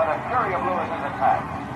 but a fury of Lewis's attack.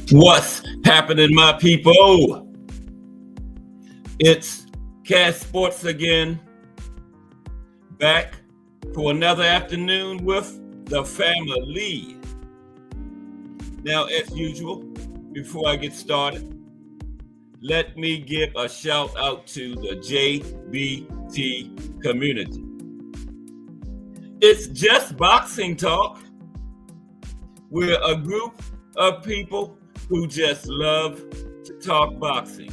What's happening, my people? It's Cash Sports again, back for another afternoon with the family. Now, as usual, before I get started, let me give a shout out to the JBT community. It's just boxing talk. We're a group of people who just love to talk boxing.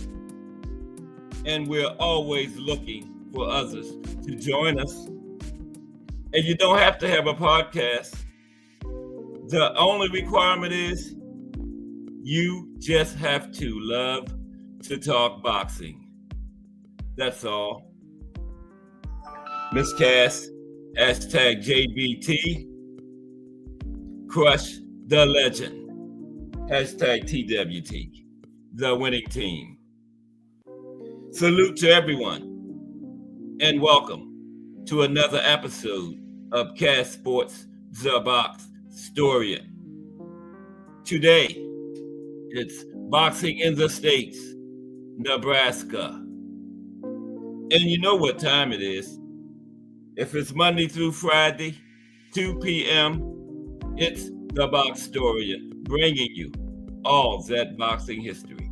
And we're always looking for others to join us. And you don't have to have a podcast. The only requirement is you just have to love to talk boxing. That's all. Miss Cass, hashtag JBT, crush the legend. Hashtag TWT, the winning team. Salute to everyone and welcome to another episode of Cash Sports The Box Story. Today, it's boxing in the States, Nebraska. And you know what time it is. If it's Monday through Friday, 2 p.m., it's The Box Story, bringing you all that boxing history.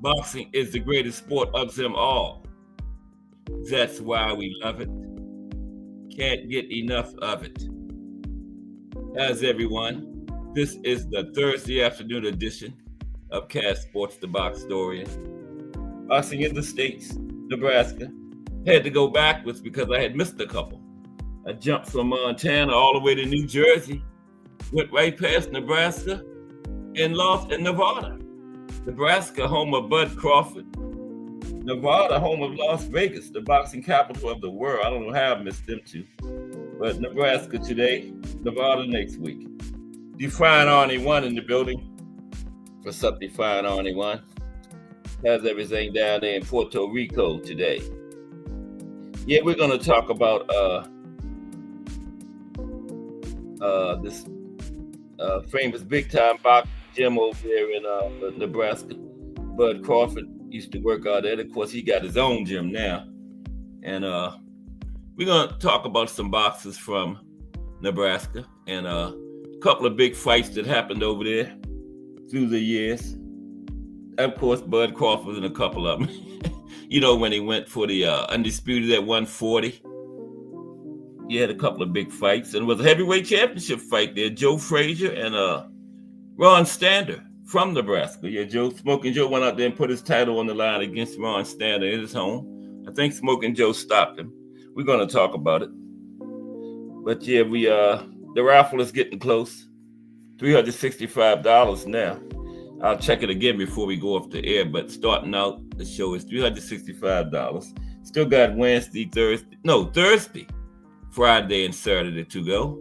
Boxing is the greatest sport of them all. That's why we love it. Can't get enough of it. As everyone, this is the Thursday afternoon edition of Cash Sports The Box Story. Boxing in the States, Nebraska. Had to go backwards because I had missed a couple. I jumped from Montana all the way to New Jersey, went right past Nebraska, and lost in Nevada. Nebraska, home of Bud Crawford. Nevada, home of Las Vegas, the boxing capital of the world. I don't know how I missed them two. But Nebraska today, Nevada next week. Define Arnie 1 in the building. What's up, Define Arnie 1? How's everything down there in Puerto Rico today? Yeah, we're going to talk about this famous big-time boxing gym over there in Nebraska. Bud Crawford used to work out there. Of course, he got his own gym now. And we're going to talk about some boxers from Nebraska and a couple of big fights that happened over there through the years. Of course, Bud Crawford and a couple of them. You know, when he went for the Undisputed at 140. He had a couple of big fights. And it was a heavyweight championship fight there. Joe Frazier and Ron Stander from Nebraska. Yeah, Smoking Joe went out there and put his title on the line against Ron Stander in his home. I think Smoking Joe stopped him. We're going to talk about it. But yeah, the raffle is getting close. $365 now. I'll check it again before we go off the air, but starting out, the show is $365. Still got Thursday, Friday, and Saturday to go.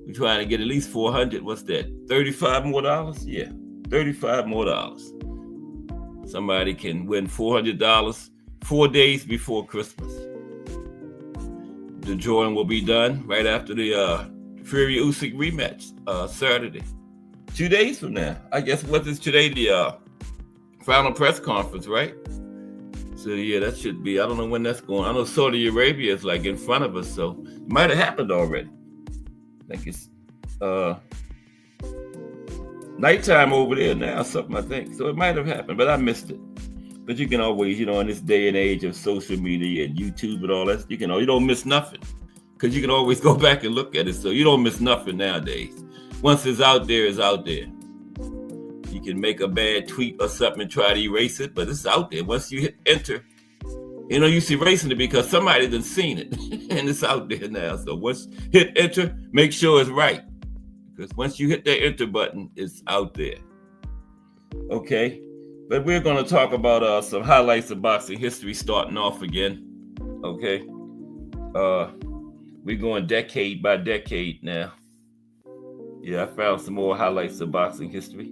We're trying to get at least 400. What's that? $35 more? Yeah, $35 more. Somebody can win $400 4 days before Christmas. The drawing will be done right after the Fury Usyk rematch, Saturday. 2 days from now. I guess what is today, the final press conference, right? So yeah, that should be, I don't know when that's going. I know Saudi Arabia is like in front of us, so it might have happened already. I think it's nighttime over there now, something I think. So it might have happened, but I missed it. But you can always, in this day and age of social media and YouTube and all that, you don't miss nothing. Because you can always go back and look at it. So you don't miss nothing nowadays. Once it's out there, it's out there. You can make a bad tweet or something and try to erase it, but it's out there. Once you hit enter, you see erasing it because somebody done seen it and it's out there now. So once hit enter, make sure it's right. Because once you hit that enter button, it's out there. Okay. But we're going to talk about some highlights of boxing history starting off again. Okay. We're going decade by decade now. Yeah, I found some more highlights of boxing history.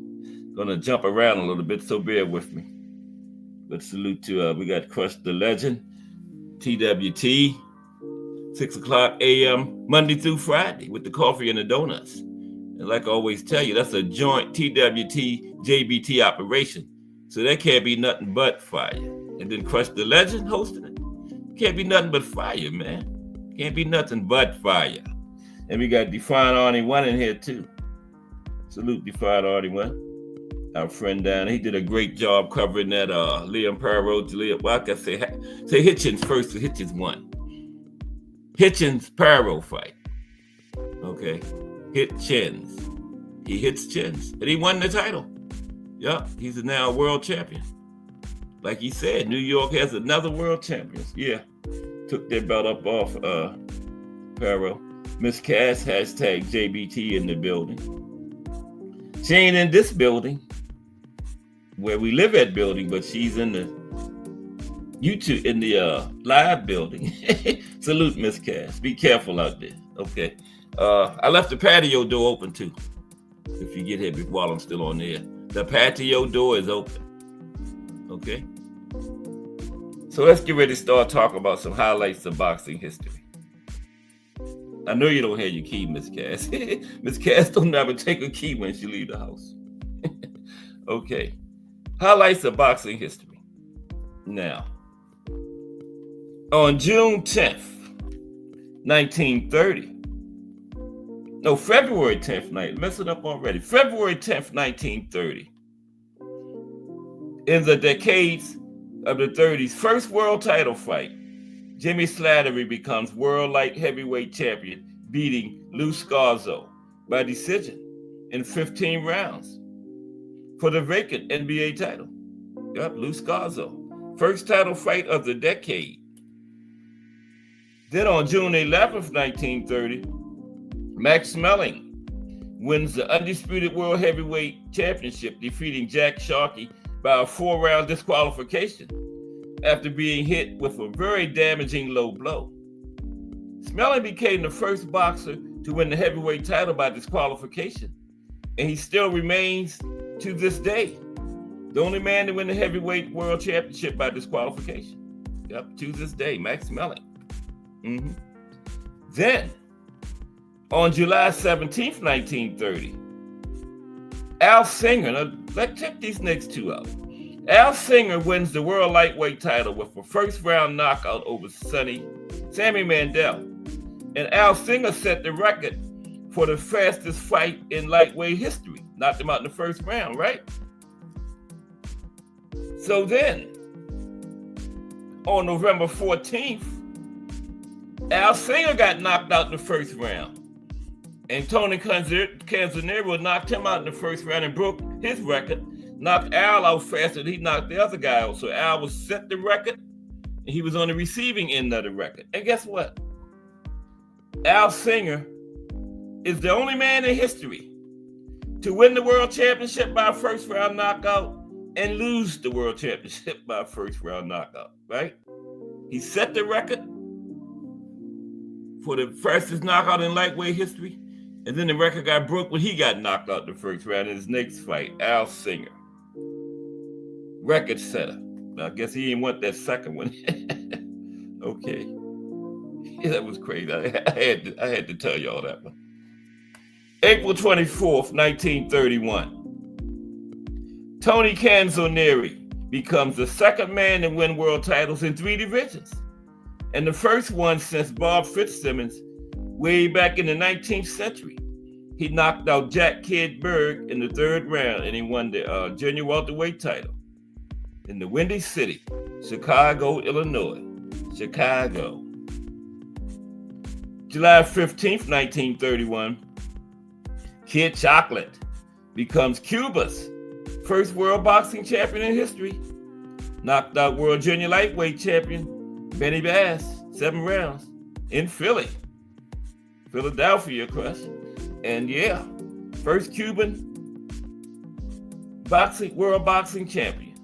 Gonna jump around a little bit, so bear with me. But salute to, we got Crush the Legend, TWT, 6 o'clock a.m., Monday through Friday with the coffee and the donuts. And like I always tell you, that's a joint TWT JBT operation. So that can't be nothing but fire. And then Crush the Legend hosting it. Can't be nothing but fire, man. Can't be nothing but fire. And we got Define Arnie 1 in here too. Salute Define Arnie 1. Our friend down there. He did a great job covering that Liam Parro, well, I can say Hitchens first, so Hitchens won. Hitchens Parro fight. Okay. Hitchens. He hits chins. And he won the title. Yup, he's now a world champion. Like he said, New York has another world champion. Yeah. Took their belt up off Parro. Miss Cass, hashtag JBT in the building. She ain't in this building where we live at building, but she's in the YouTube, in the live building. Salute, Miss Cass. Be careful out there. Okay. I left the patio door open too. If you get here while I'm still on there. The patio door is open. Okay. So let's get ready to start talking about some highlights of boxing history. I know you don't have your key, Miss Cass. Miss Cass don't never take a key when she leave the house. Okay. Highlights of boxing history. Now, on June 10th, 1930. No, February 10th, mess it up already. February 10th, 1930. In the decades of the 30s, first world title fight. Jimmy Slattery becomes world light heavyweight champion, beating Lou Scarzo by decision in 15 rounds for the vacant NBA title. Yep, Lou Scarzo. First title fight of the decade. Then on June 11th, 1930, Max Schmeling wins the undisputed World Heavyweight Championship, defeating Jack Sharkey by a 4-round disqualification after being hit with a very damaging low blow. Smelling became the first boxer to win the heavyweight title by disqualification, and he still remains to this day the only man to win the heavyweight world championship by disqualification. Yep, to this day, Max Smelling. Then, on July 17th, 1930, Al Singer, now let's check these next two out. Al Singer wins the world lightweight title with a first-round knockout over Sammy Mandel. And Al Singer set the record for the fastest fight in lightweight history. Knocked him out in the first round, right? So then, on November 14th, Al Singer got knocked out in the first round. And Tony Canzonero knocked him out in the first round and broke his record, knocked Al out faster than he knocked the other guy out. So Al was set the record, and he was on the receiving end of the record. And guess what? Al Singer is the only man in history to win the world championship by a first round knockout and lose the world championship by a first round knockout, right? He set the record for the fastest knockout in lightweight history, and then the record got broke when he got knocked out in the first round in his next fight. Al Singer, record setter. Now, I guess he didn't want that second one. Okay. Yeah, that was crazy. I had to tell y'all that one. April 24th, 1931. Tony Canzoneri becomes the second man to win world titles in 3 divisions, and the first one since Bob Fitzsimmons way back in the 19th century. He knocked out Jack Kidd Berg in the 3rd round, and he won the junior welterweight title in the Windy City, Chicago, Illinois. Chicago. July 15th, 1931, Kid Chocolate becomes Cuba's first world boxing champion in history. Knocked out world junior lightweight champion Benny Bass, 7 rounds in Philadelphia, crush. And yeah, first Cuban world boxing champion,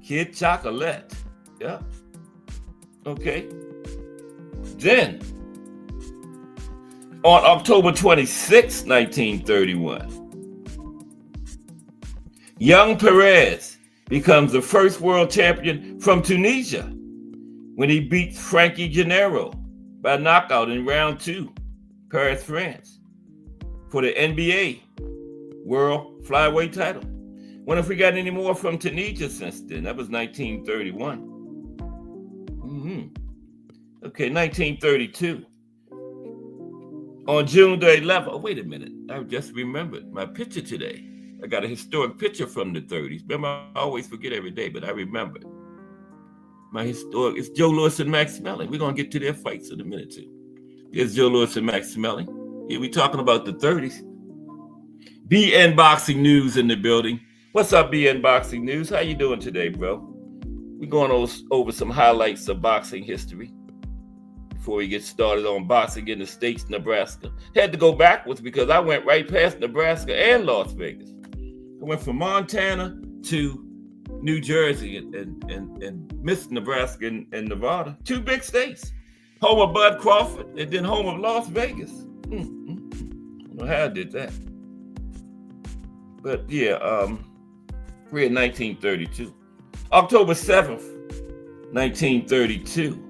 Kid Chocolate. Yeah. Okay. Then, on October 26, 1931, Young Perez becomes the first world champion from Tunisia when he beats Frankie Gennaro by knockout in round 2, Paris, France, for the NBA world flyweight title. Wonder if we got any more from Tunisia since then. That was 1931. Okay, 1932. On June the 11th, oh, wait a minute. I just remembered my picture today. I got a historic picture from the 30s. Remember, I always forget every day, but I remember. It's Joe Louis and Max Smelling. We're going to get to their fights in a minute, too. Here's Joe Louis and Max Smelling. Here we're talking about the 30s. BN Boxing News in the building. What's up, BN Boxing News? How you doing today, bro? We're going over some highlights of boxing history before we get started on boxing in the states, Nebraska. Had to go backwards because I went right past Nebraska and Las Vegas. I went from Montana to New Jersey and missed Nebraska and Nevada. 2 big states. Home of Bud Crawford and then home of Las Vegas. I don't know how I did that. But yeah, we're in 1932. October 7th, 1932.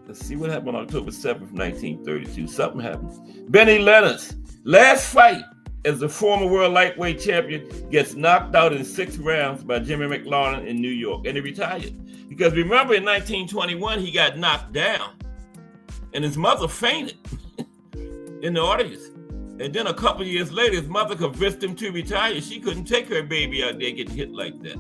Let's see what happened on October 7th, 1932. Something happened. Benny Leonard's last fight as the former world lightweight champion gets knocked out in 6 rounds by Jimmy McLaurin in New York, and he retired. Because remember, in 1921, he got knocked down, and his mother fainted in the audience. And then a couple years later, his mother convinced him to retire. She couldn't take her baby out there getting hit like that.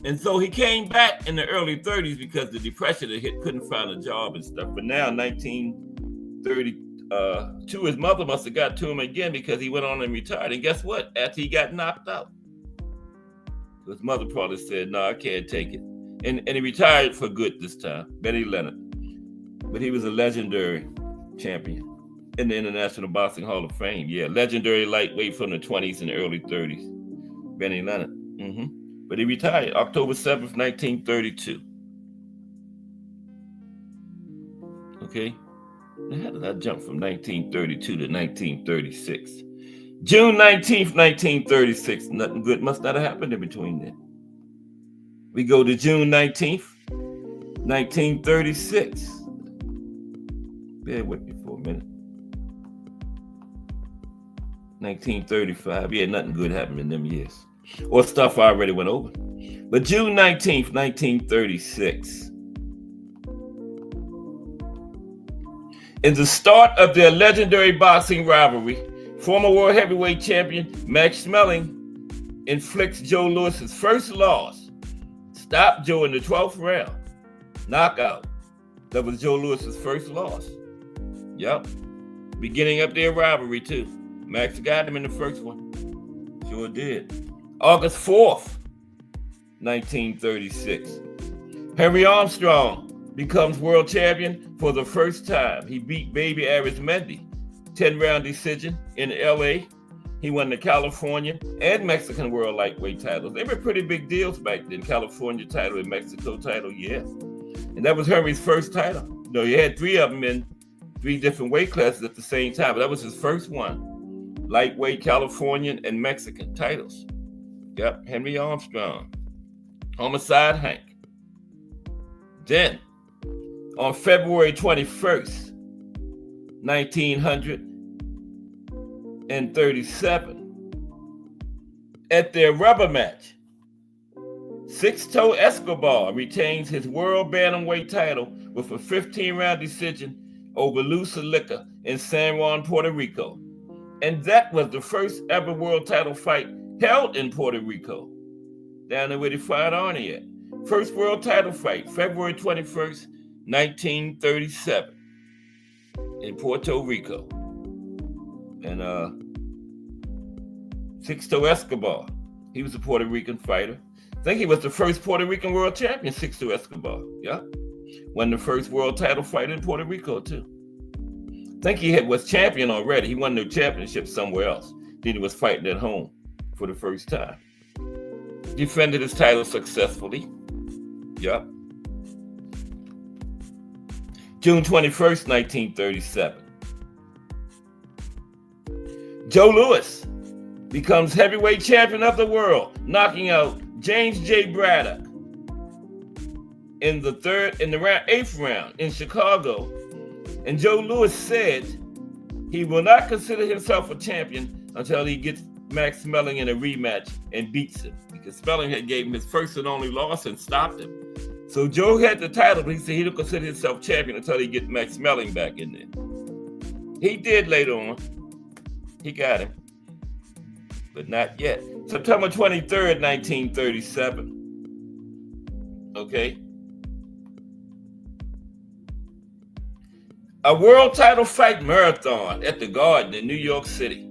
And so he came back in the early 30s because the depression had hit, couldn't find a job and stuff. But now, 1932, his mother must have got to him again because he went on and retired. And guess what? After he got knocked out, his mother probably said, no, I can't take it. And he retired for good this time, Benny Leonard. But he was a legendary champion. in the International Boxing Hall of Fame. Yeah, legendary lightweight from the 20s and early 30s, Benny Leonard. But he retired October 7th, 1932. Okay, now how did I jump from 1932 to 1936? June 19th, 1936. Nothing good must not have happened in between then. We go to June 19th, 1936. Bear with me for a minute. 1935. Yeah, nothing good happened in them years. Or stuff I already went over. But June 19th, 1936. In the start of their legendary boxing rivalry, former world heavyweight champion Max Schmeling inflicts Joe Louis's first loss. Stopped Joe in the 12th round. Knockout. That was Joe Louis's first loss. Yep. Beginning of their rivalry, too. Max got him in the first one. Sure did. August 4th, 1936. Henry Armstrong becomes world champion for the first time. He beat Baby Arizmendi, 10-round decision in LA. He won the California and Mexican world lightweight titles. They were pretty big deals back then. California title and Mexico title, yeah. And that was Henry's first title. No, he had three of them in 3 different weight classes at the same time, but that was his first one. Lightweight Californian and Mexican titles. Yep, Henry Armstrong. Homicide Hank. Then, on February 21st, 1937, at their rubber match, Six-Toe Escobar retains his world bantamweight title with a 15-round decision over Lou Salica in San Juan, Puerto Rico. And that was the first ever world title fight held in Puerto Rico, down there where they fought Arnie at. First world title fight, February 21st, 1937, in Puerto Rico. And Six-Toe Escobar, he was a Puerto Rican fighter. I think he was the first Puerto Rican world champion, Six-Toe Escobar. Yeah, won the first world title fight in Puerto Rico too. I think he was champion already. He won the championship somewhere else. Then he was fighting at home for the first time. Defended his title successfully. Yep. June 21st, 1937. Joe Louis becomes heavyweight champion of the world, knocking out James J. Braddock in the 8th round in Chicago. And Joe Louis said he will not consider himself a champion until he gets Max Schmeling in a rematch and beats him, because Schmeling had gave him his first and only loss and stopped him. So Joe had the title, but he said he don't consider himself champion until he gets Max Schmeling back in there. He did later on. He got him, but not yet. September 23rd, 1937. Okay. A world title fight marathon at the Garden in New York City.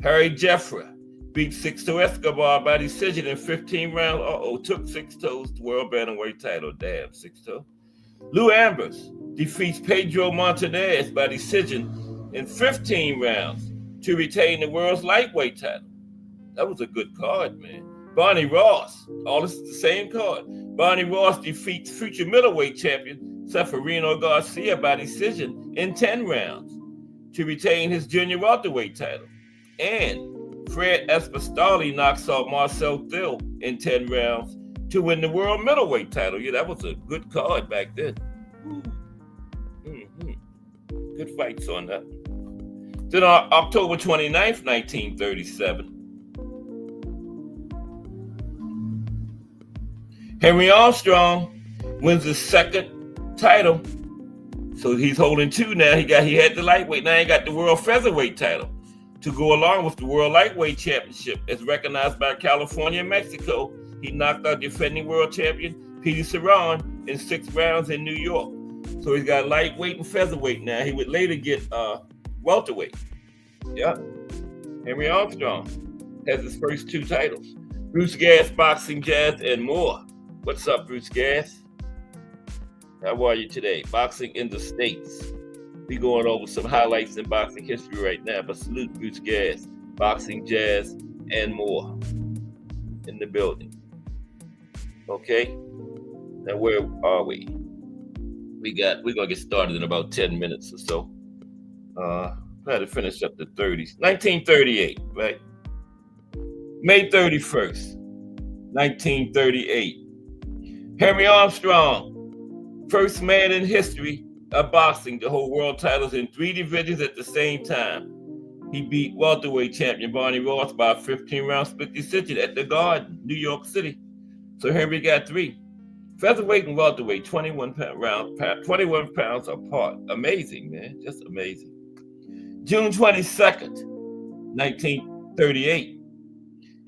Harry Jeffrey beat Six-Toe Escobar by decision in 15 rounds. Took Six-Toe's world bantamweight title. Damn, Six-Toe. Lou Ambers defeats Pedro Montanez by decision in 15 rounds to retain the world's lightweight title. That was a good card, man. Barney Ross, all this is the same card. Barney Ross defeats future middleweight champion Seferino Garcia by decision in 10 rounds to retain his junior welterweight title. And Fred Espostali knocks out Marcel Thill in 10 rounds to win the world middleweight title. Yeah, that was a good card back then. Good fights on that. Then on October 29th, 1937, Henry Armstrong wins his second title. So he's holding 2 now. He had the lightweight. Now he got the world featherweight title to go along with the world lightweight championship as recognized by California and Mexico. He knocked out defending world champion Peter Cerrone in 6 rounds in New York. So he's got lightweight and featherweight now. He would later get welterweight. Yep. Henry Armstrong has his first 2 titles. Bruce Gas, Boxing, Jazz, and more. What's up, Bruce Gas? How are you today? Boxing in the States. We going over some highlights in boxing history right now, but salute Bruce Gas, boxing, jazz, and more in the building. Okay, now where are we? We're gonna get started in about 10 minutes or so. Try to finish up the 30s. 1938, right? May 31st, 1938. Henry Armstrong, first man in history of boxing to hold world titles in 3 divisions at the same time. He beat welterweight champion Barney Ross by a 15-round split decision at the Garden, New York City. So Henry got 3. Featherweight and welterweight, 21 pounds apart. Amazing, man. Just amazing. June 22nd, 1938.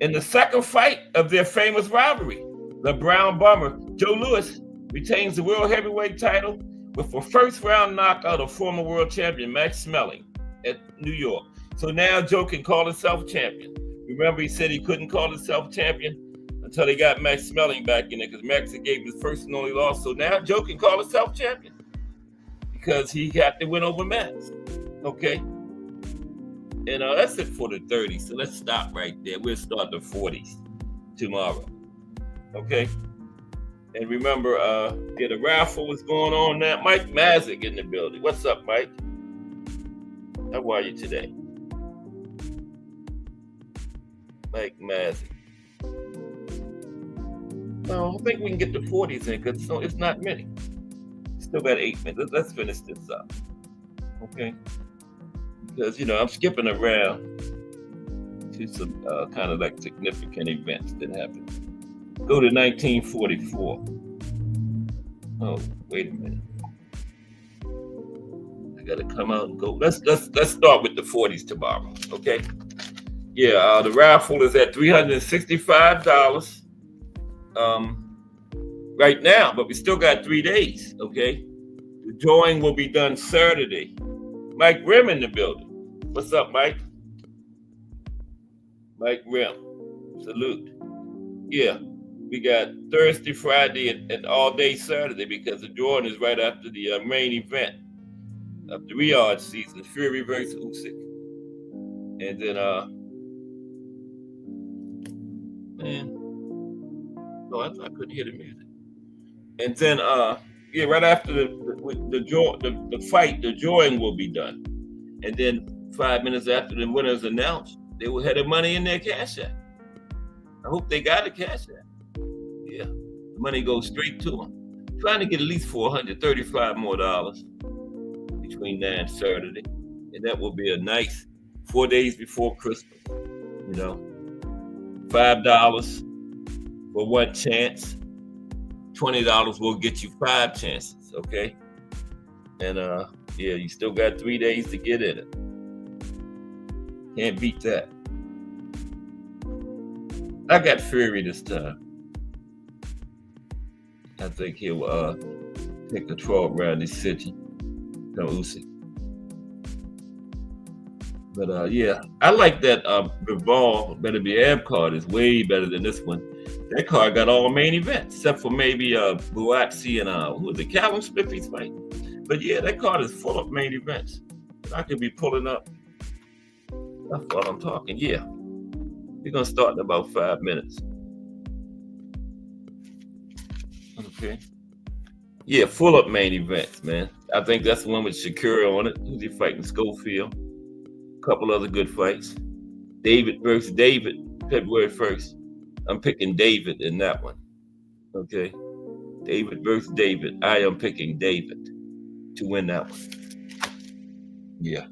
In the second fight of their famous rivalry, the Brown Bomber, Joe Louis, retains the world heavyweight title with a first-round knockout of former world champion Max Schmeling at New York. So now Joe can call himself champion. Remember, he said he couldn't call himself champion until they got Max Schmeling back in there because Max gave his first and only loss. So now Joe can call himself champion because he got to win over Max. Okay? And that's it for the 30s. So let's stop right there. We'll start the 40s tomorrow. Okay? And remember, the raffle is going on now. Mike Mazik in the building. What's up, Mike? How are you today? Mike Mazik. No, I think we can get the 40s in because it's not many. Still got 8 minutes. Let's finish this up. Okay? Because, I'm skipping around to some kind of like significant events that happened. Go to 1944. Oh, wait a minute. I got to come out and go. Let's start with the 40s tomorrow, okay? Yeah, the raffle is at $365 right now, but we still got 3 days, okay? The drawing will be done Saturday. Mike Rim in the building. What's up, Mike? Mike Rim. Salute. Yeah, we got Thursday, Friday, and all day Saturday because the drawing is right after the main event of the Riyadh season, Fury versus Usyk. And then, I couldn't hear the music. And then, right after the fight, the drawing will be done. And then 5 minutes after the winner's announced, they will have the money in their cash app. I hope they got a cash app. Yeah, the money goes straight to them. Trying to get at least $435 more between now and Saturday. And that will be a nice 4 days before Christmas. $5 for one chance. $20 will get you 5 chances, okay? And you still got 3 days to get in it. Can't beat that. I got Fury this time. I think he'll take control around this city. No Usyk. But I like that Bivol Beterbiev card is way better than this one. That card got all main events, except for maybe Buatsi and who was it, Calvin Spiffy's fight. But yeah, that card is full of main events. I could be pulling up. That's what I'm talking. Yeah. We're gonna start in about 5 minutes. Okay. Yeah, full up main events, man. I think that's the one with Shakira on it. Who's he fighting? Schofield. A couple other good fights. David versus David, February 1st. I'm picking David in that one. Okay. David versus David. I am picking David to win that one. Yeah.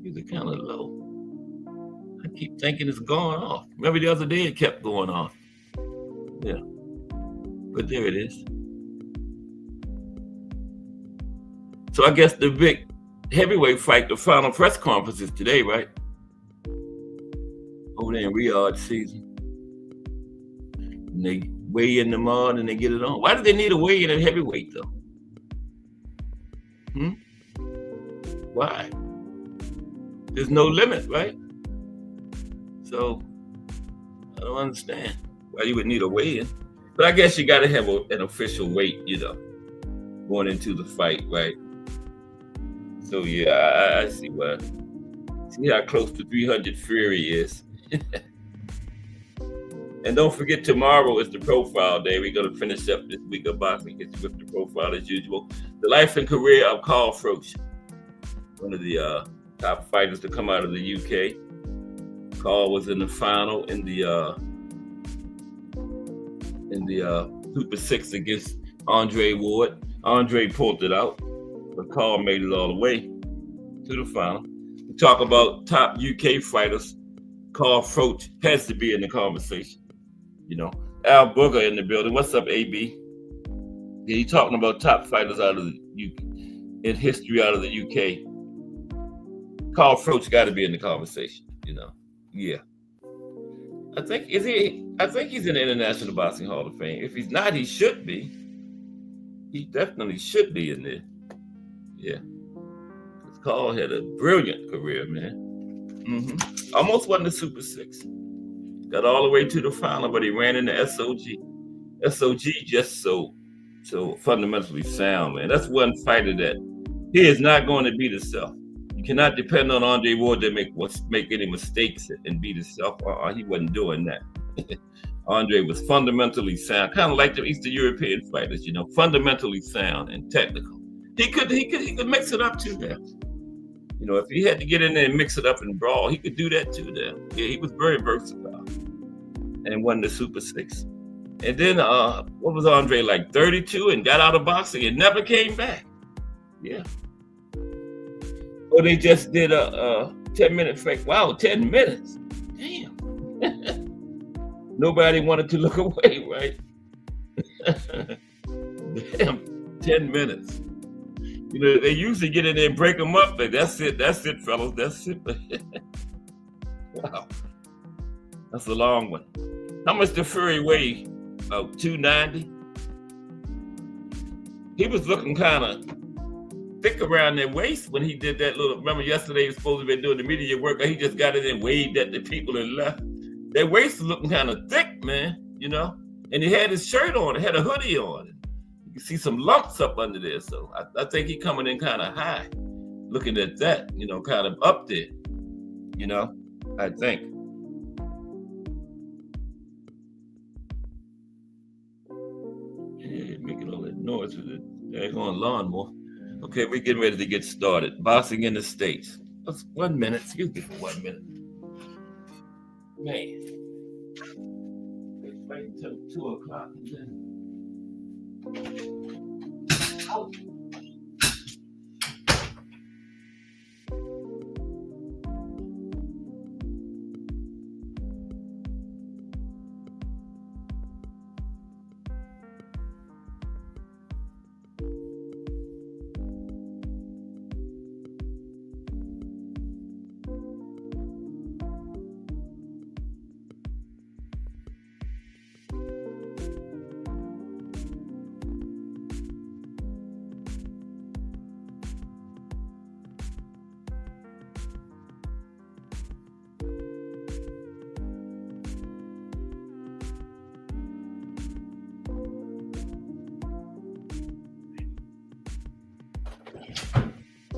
Music kind of low. I keep thinking it's going off. Remember the other day it kept going off. Yeah. But there it is. So I guess the big heavyweight fight, the final press conference is today, right? Over there in Riyadh season. And they weigh in tomorrow and they get it on. Why do they need a weigh-in at heavyweight though? Why? There's no limit, right? So I don't understand why you would need a weigh-in. But I guess you got to have an official weight, going into the fight, right? So yeah, I see why. See how close to 300 Fury is. And don't forget, tomorrow is the profile day. We're going to finish up this week of boxing history with the profile as usual. The life and career of Carl Froch, one of the top fighters to come out of the UK. Carl was in the final in the Super 6 against Andre Ward. Andre pulled it out, but Carl made it all the way to the final. We talk about top UK fighters. Carl Froch has to be in the conversation. Al Booger in the building. What's up, AB? Yeah, you talking about top fighters out of the UK, in history out of the UK. Carl Froch got to be in the conversation. Yeah. I think he's in the International Boxing Hall of Fame. If he's not, he should be. He definitely should be in there. Yeah. Because Carl had a brilliant career, man. Almost won the Super 6. Got all the way to the final, but he ran into SOG. SOG just so fundamentally sound, man. That's one fighter that he is not going to beat himself. You cannot depend on Andre Ward to make any mistakes and beat himself. He wasn't doing that. Andre was fundamentally sound, kind of like the Eastern European fighters, fundamentally sound and technical. He could mix it up too now. If he had to get in there and mix it up and brawl, he could do that too now. Yeah, he was very versatile and won the Super 6. And then what was Andre, like 32, and got out of boxing and never came back? Yeah. Oh, they just did a 10-minute fight. Wow, 10 minutes. Damn. Nobody wanted to look away, right? Damn, 10 minutes. They usually get in there and break them up. Like, that's it, fellas. That's it. Wow. That's a long one. How much did Fury weigh? About 290? He was looking kind of thick around their waist when he did that little. Remember yesterday he was supposed to be doing the media work, and he just got in and waved at the people and left. Their waist was looking kind of thick, man, and he had his shirt on, he had a hoodie on. You can see some lumps up under there. So I think he coming in kind of high, looking at that, kind of up there, I think. Yeah, making all that noise with it. They're going lawnmower. Okay, we're getting ready to get started. Boxing in the States. That's 1 minute. Excuse me for 1 minute. Man. It's right until 2 o'clock. Oh.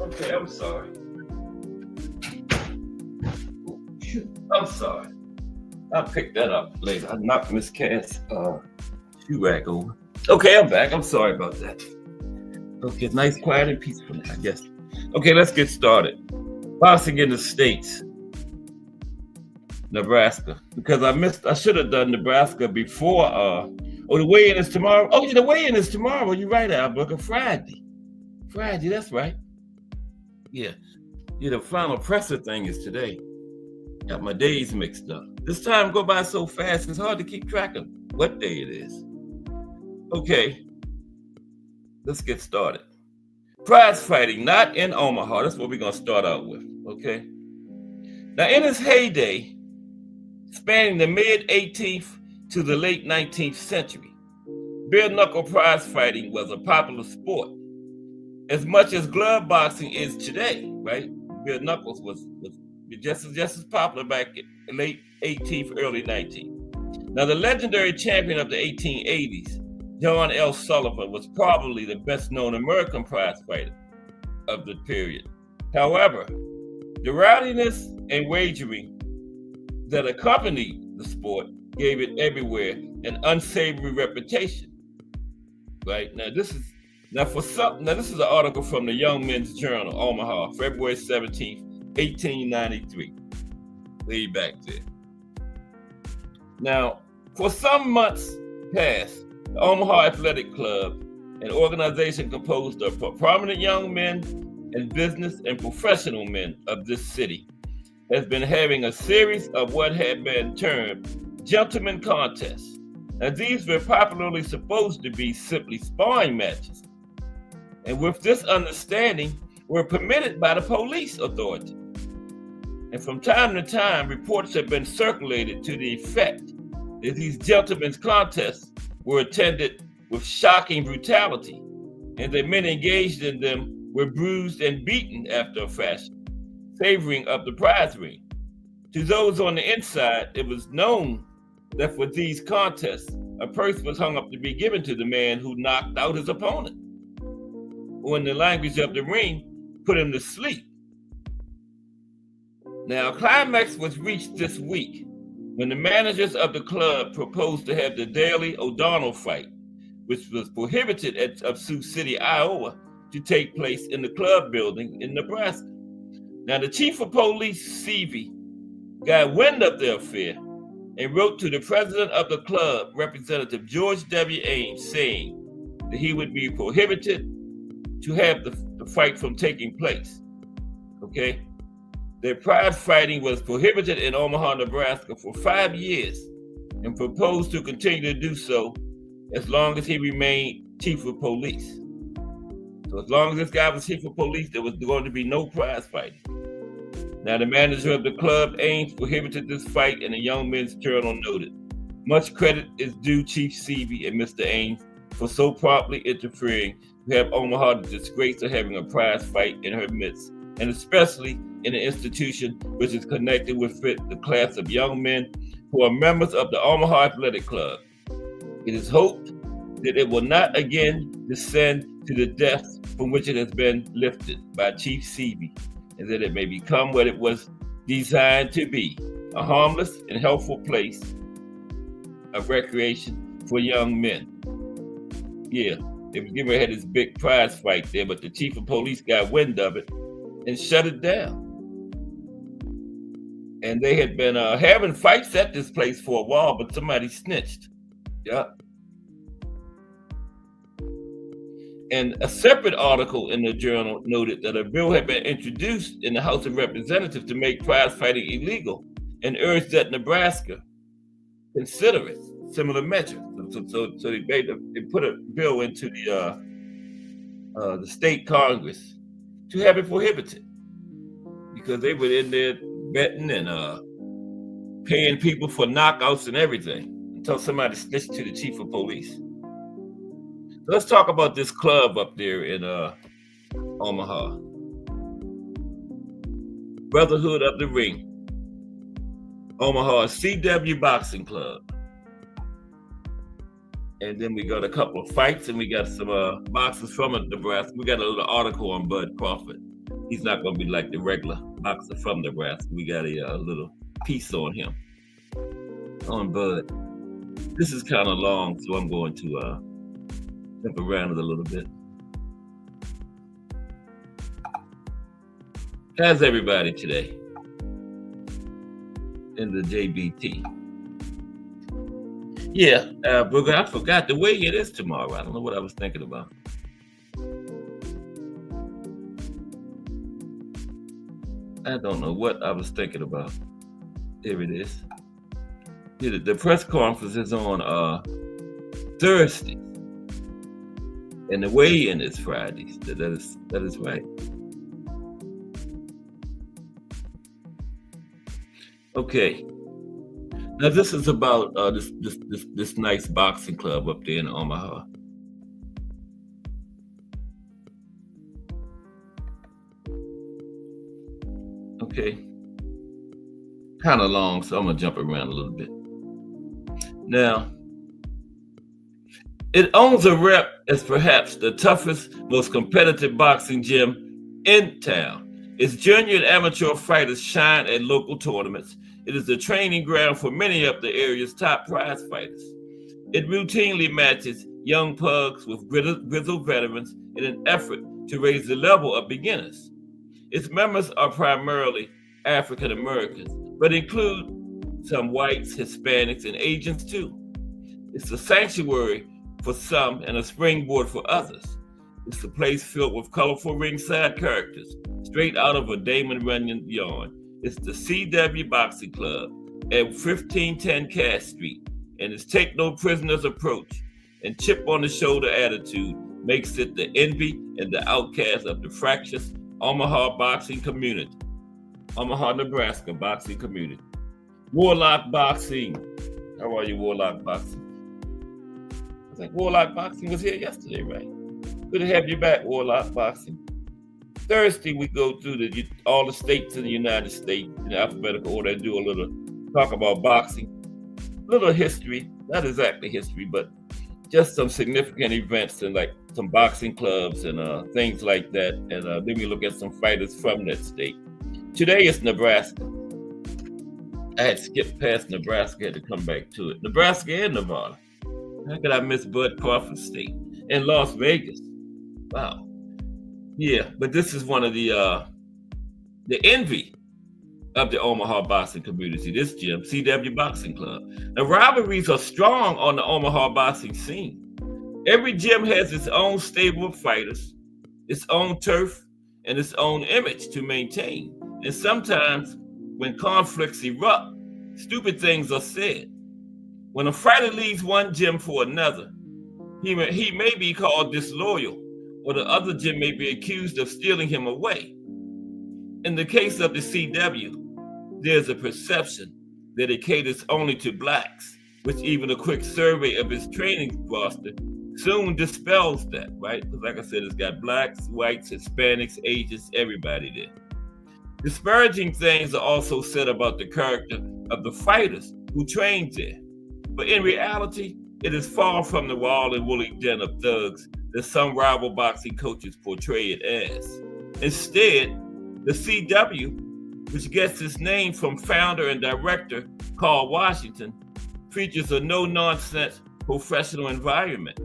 Okay, I'm sorry. I'm sorry. I'll pick that up later. I knocked Miss Cass' shoe rack over. Okay, I'm back. I'm sorry about that. Okay, nice, quiet, and peaceful, I guess. Okay, let's get started. Boxing in the States. Nebraska. Because I should have done Nebraska before. The weigh-in is tomorrow. Oh, yeah, the weigh-in is tomorrow. You're right, Alberta. Friday, that's right. Yeah, the final presser thing is today. Got my days mixed up. This time go by so fast, it's hard to keep track of what day it is. Okay, let's get started. Prize fighting, not in Omaha. That's what we're going to start out with, okay? Now, in its heyday, spanning the mid-18th to the late 19th century, bare knuckle prize fighting was a popular sport. As much as glove boxing is today, right? Bare knuckles was just as popular back in the late 18th, early 19th. Now, the legendary champion of the 1880s, John L. Sullivan, was probably the best known American prize fighter of the period. However, the rowdiness and wagering that accompanied the sport gave it everywhere an unsavory reputation. Right? This is an article from the Young Men's Journal, Omaha, February 17th, 1893. Way back there. Now, for some months past, the Omaha Athletic Club, an organization composed of prominent young men and business and professional men of this city, has been having a series of what had been termed gentlemen contests. Now, these were popularly supposed to be simply sparring matches, and with this understanding, were permitted by the police authority. And from time to time, reports have been circulated to the effect that these gentlemen's contests were attended with shocking brutality, and that men engaged in them were bruised and beaten after a fashion, savoring of the prize ring. To those on the inside, it was known that for these contests, a purse was hung up to be given to the man who knocked out his opponent, or in the language of the ring, put him to sleep. Now, a climax was reached this week when the managers of the club proposed to have the Daly O'Donnell fight, which was prohibited of Sioux City, Iowa, to take place in the club building in Nebraska. Now, the chief of police, Seavey, got wind of the affair and wrote to the president of the club, Representative George W. Ames, saying that he would be prohibited to have the fight from taking place. Okay? The prize fighting was prohibited in Omaha, Nebraska for 5 years and proposed to continue to do so as long as he remained chief of police. So as long as this guy was chief of police, there was going to be no prize fighting. Now, the manager of the club, Ames, prohibited this fight, and the Young Men's Journal noted, much credit is due Chief Seavey and Mr. Ames for so promptly interfering to have Omaha the disgrace of having a prize fight in her midst, and especially in an institution which is connected with it, the class of young men who are members of the Omaha Athletic Club. It is hoped that it will not again descend to the depths from which it has been lifted by Chief Seavey, and that it may become what it was designed to be, a harmless and helpful place of recreation for young men. Yeah, they was getting ready to have this big prize fight there, but the chief of police got wind of it and shut it down. And they had been having fights at this place for a while, but somebody snitched. Yeah. And a separate article in the journal noted that a bill had been introduced in the House of Representatives to make prize fighting illegal and urged that Nebraska consider it, similar measure. So they put a bill into the state Congress to have it prohibited because they were in there betting and paying people for knockouts and everything until somebody snitched to the chief of police. Let's talk about this club up there in Omaha. Brotherhood of the Ring. Omaha CW Boxing Club. And then we got a couple of fights and we got some boxers from Nebraska. We got a little article on Bud Crawford. He's not going to be like the regular boxer from Nebraska. We got a little piece on him. On Bud. This is kind of long, so I'm going to jump around it a little bit. How's everybody today in the JBT? Yeah, Booger, I forgot the weigh-in is tomorrow. I don't know what I was thinking about. I don't know what I was thinking about. There it is. Yeah, the press conference is on Thursday. And the weigh-in is Fridays. That is right. Okay. Now this is about this nice boxing club up there in Omaha. Okay. Kind of long, so I'm gonna jump around a little bit. Now, it owns a rep as perhaps the toughest, most competitive boxing gym in town. Its junior and amateur fighters shine at local tournaments. It is the training ground for many of the area's top prize fighters. It routinely matches young pugs with grizzled veterans in an effort to raise the level of beginners. Its members are primarily African Americans, but include some whites, Hispanics, and Asians too. It's a sanctuary for some and a springboard for others. It's a place filled with colorful ringside characters, straight out of a Damon Runyon yarn. It's the CW Boxing Club at 1510 Cass Street, and its take no prisoners approach and chip on the shoulder attitude makes it the envy and the outcast of the fractious Omaha boxing community. Omaha, Nebraska boxing community. Warlock Boxing. How are you, Warlock Boxing? I think Warlock Boxing was here yesterday, right? Good to have you back, Warlock Boxing. Thursday, we go through all the states in the United States in alphabetical order and do a little talk about boxing. A little history, not exactly history, but just some significant events and like some boxing clubs and things like that. And then we look at some fighters from that state. Today is Nebraska. I had skipped past Nebraska, had to come back to it. Nebraska and Nevada. How could I miss Bud Crawford State? And Las Vegas. Wow. Yeah, but this is one of the envy of the Omaha boxing community, this gym, CW Boxing Club. The rivalries are strong on the Omaha boxing scene. Every gym has its own stable of fighters, its own turf, and its own image to maintain. And sometimes when conflicts erupt, stupid things are said. When a fighter leaves one gym for another, he may be called disloyal, or the other gym may be accused of stealing him away. In the case of the CW, there's a perception that it caters only to blacks, which even a quick survey of its training roster soon dispels that, right? Because like I said, it's got blacks, whites, Hispanics, Asians, everybody there. Disparaging things are also said about the character of the fighters who trained there. But in reality, it is far from the wild and woolly den of thugs that some rival boxing coaches portray it as. Instead, the CW, which gets its name from founder and director Carl Washington, features a no-nonsense professional environment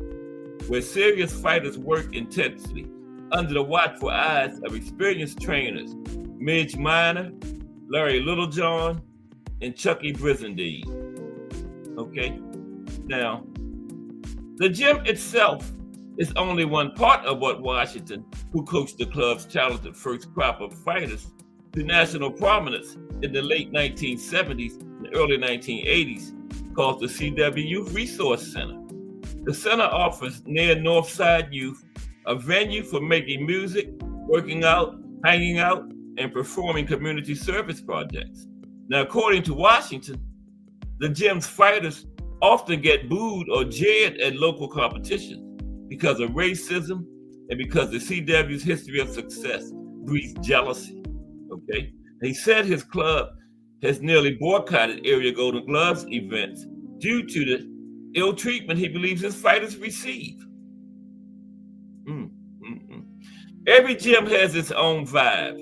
where serious fighters work intensely under the watchful eyes of experienced trainers Midge Minor, Larry Littlejohn, and Chucky Brizendine. Okay, now, the gym itself is only one part of what Washington, who coached the club's talented first crop of fighters to national prominence in the late 1970s and early 1980s, called the CW Youth Resource Center. The center offers near Northside youth a venue for making music, working out, hanging out, and performing community service projects. Now, according to Washington, the gym's fighters often get booed or jeered at local competitions because of racism and because the CW's history of success breeds jealousy. Okay, he said his club has nearly boycotted area Golden Gloves events due to the ill treatment he believes his fighters receive. Every gym has its own vibe,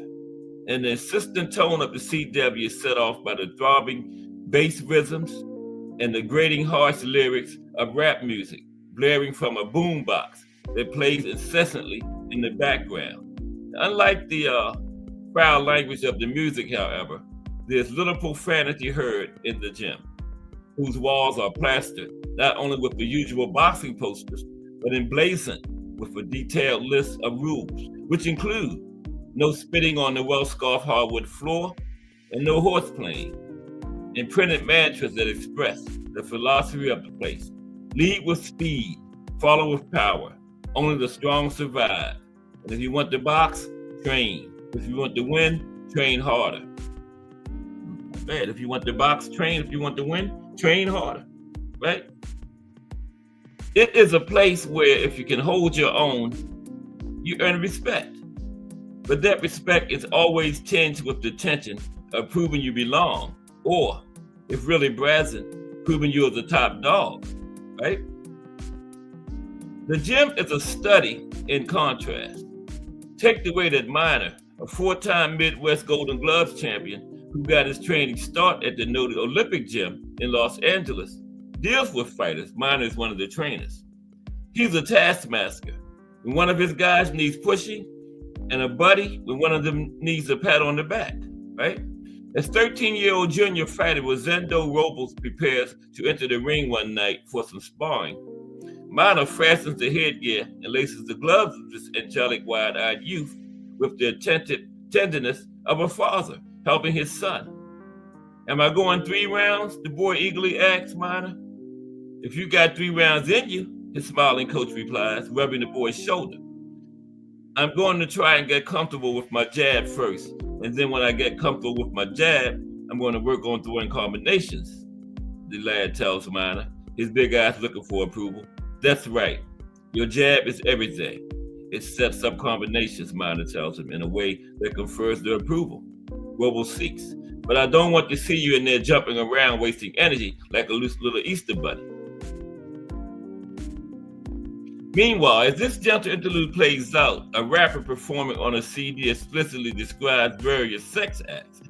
and the insistent tone of the CW is set off by the throbbing bass rhythms and the grating harsh lyrics of rap music blaring from a boombox that plays incessantly in the background. Unlike the foul language of the music, however, there's little profanity heard in the gym, whose walls are plastered not only with the usual boxing posters, but emblazoned with a detailed list of rules, which include no spitting on the well-scarfed hardwood floor and no horseplaying, and printed mantras that express the philosophy of the place. Lead with speed, follow with power. Only the strong survive. And if you want to box, train. If you want to win, train harder. Bad. If you want to box, train. If you want to win, train harder. Right? It is a place where if you can hold your own, you earn respect. But that respect is always tinged with the tension of proving you belong, or, if really brazen, proving you're the top dog, right? The gym is a study in contrast. Take the way that Minor, a 4-time Midwest Golden Gloves champion who got his training start at the noted Olympic gym in Los Angeles, deals with fighters. Minor is one of the trainers. He's a taskmaster. When one of his guys needs pushing, and a buddy when one of them needs a pat on the back, right? As 13-year-old junior fighter Rosendo Robles prepares to enter the ring one night for some sparring, Minor fastens the headgear and laces the gloves of this angelic, wide-eyed youth with the attentive tenderness of a father helping his son. Am I going 3 rounds? The boy eagerly asks Minor. If you got 3 rounds in you, his smiling coach replies, rubbing the boy's shoulder. I'm going to try and get comfortable with my jab first, and then when I get comfortable with my jab, I'm going to work on throwing combinations, the lad tells Minor, his big eyes looking for approval. That's right. Your jab is everything. It sets up combinations, Minor tells him, in a way that confers their approval. Robles seeks. But I don't want to see you in there jumping around, wasting energy like a loose little Easter bunny. Meanwhile, as this gentle interlude plays out, a rapper performing on a CD explicitly describes various sex acts.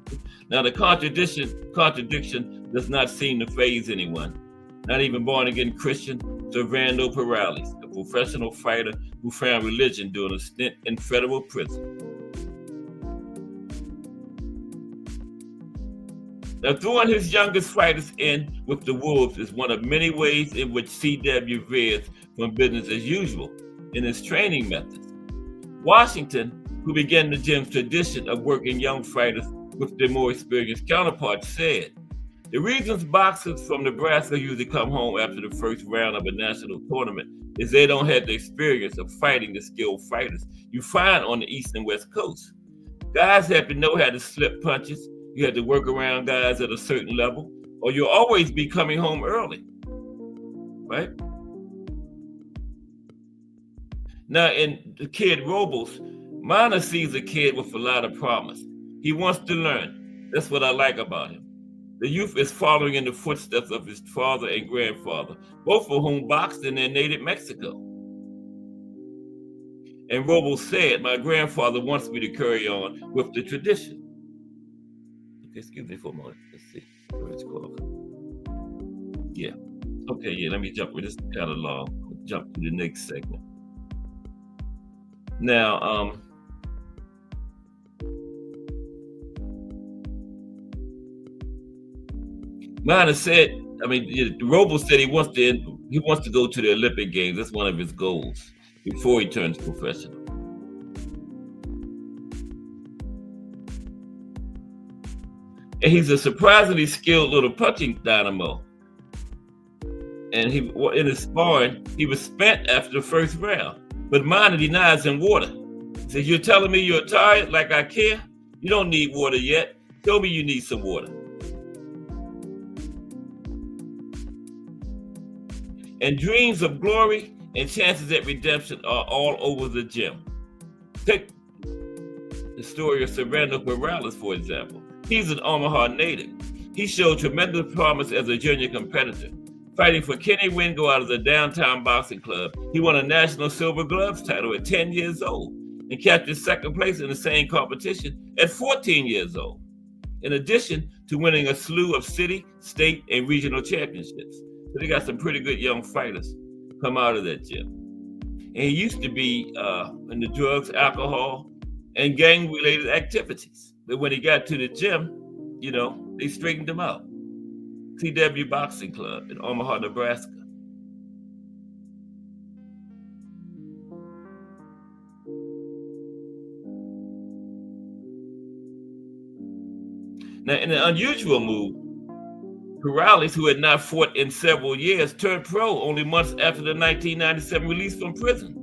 Now, the contradiction does not seem to faze anyone. Not even born-again Christian Servando Perales, a professional fighter who found religion during a stint in federal prison. Now, throwing his youngest fighters in with the Wolves is one of many ways in which CW veers from business as usual in his training methods. Washington, who began the gym's tradition of working young fighters with their more experienced counterparts, said, the reasons boxers from Nebraska usually come home after the first round of a national tournament is they don't have the experience of fighting the skilled fighters you find on the East and West Coast. Guys have to know how to slip punches. You have to work around guys at a certain level, or you'll always be coming home early, right? Now, in the kid Robles, Minor sees a kid with a lot of promise. He wants to learn. That's what I like about him. The youth is following in the footsteps of his father and grandfather, both of whom boxed in their native Mexico. And Robles said, my grandfather wants me to carry on with the tradition. Okay, excuse me for a moment. Let's see where it's called. Yeah. Okay, yeah, let me jump with this kind of long. Jump to the next segment. Now, Minor said, Robles said he wants to go to the Olympic Games. That's one of his goals before he turns professional. And he's a surprisingly skilled little punching dynamo. And in his sparring, he was spent after the first round. But Minor denies him water. He says, you're telling me you're tired like I care? You don't need water yet. Show me you need some water. And dreams of glory and chances at redemption are all over the gym. Take the story of Servando Perales, for example. He's an Omaha native. He showed tremendous promise as a junior competitor. Fighting for Kenny Wingo out of the Downtown Boxing Club, he won a national silver gloves title at 10 years old and captured second place in the same competition at 14 years old, in addition to winning a slew of city, state, and regional championships. So they got some pretty good young fighters come out of that gym. And he used to be in the drugs, alcohol, and gang-related activities. But when he got to the gym, they straightened him out. CW Boxing Club in Omaha, Nebraska. Now, in an unusual move, Perales, who had not fought in several years, turned pro only months after the 1997 release from prison.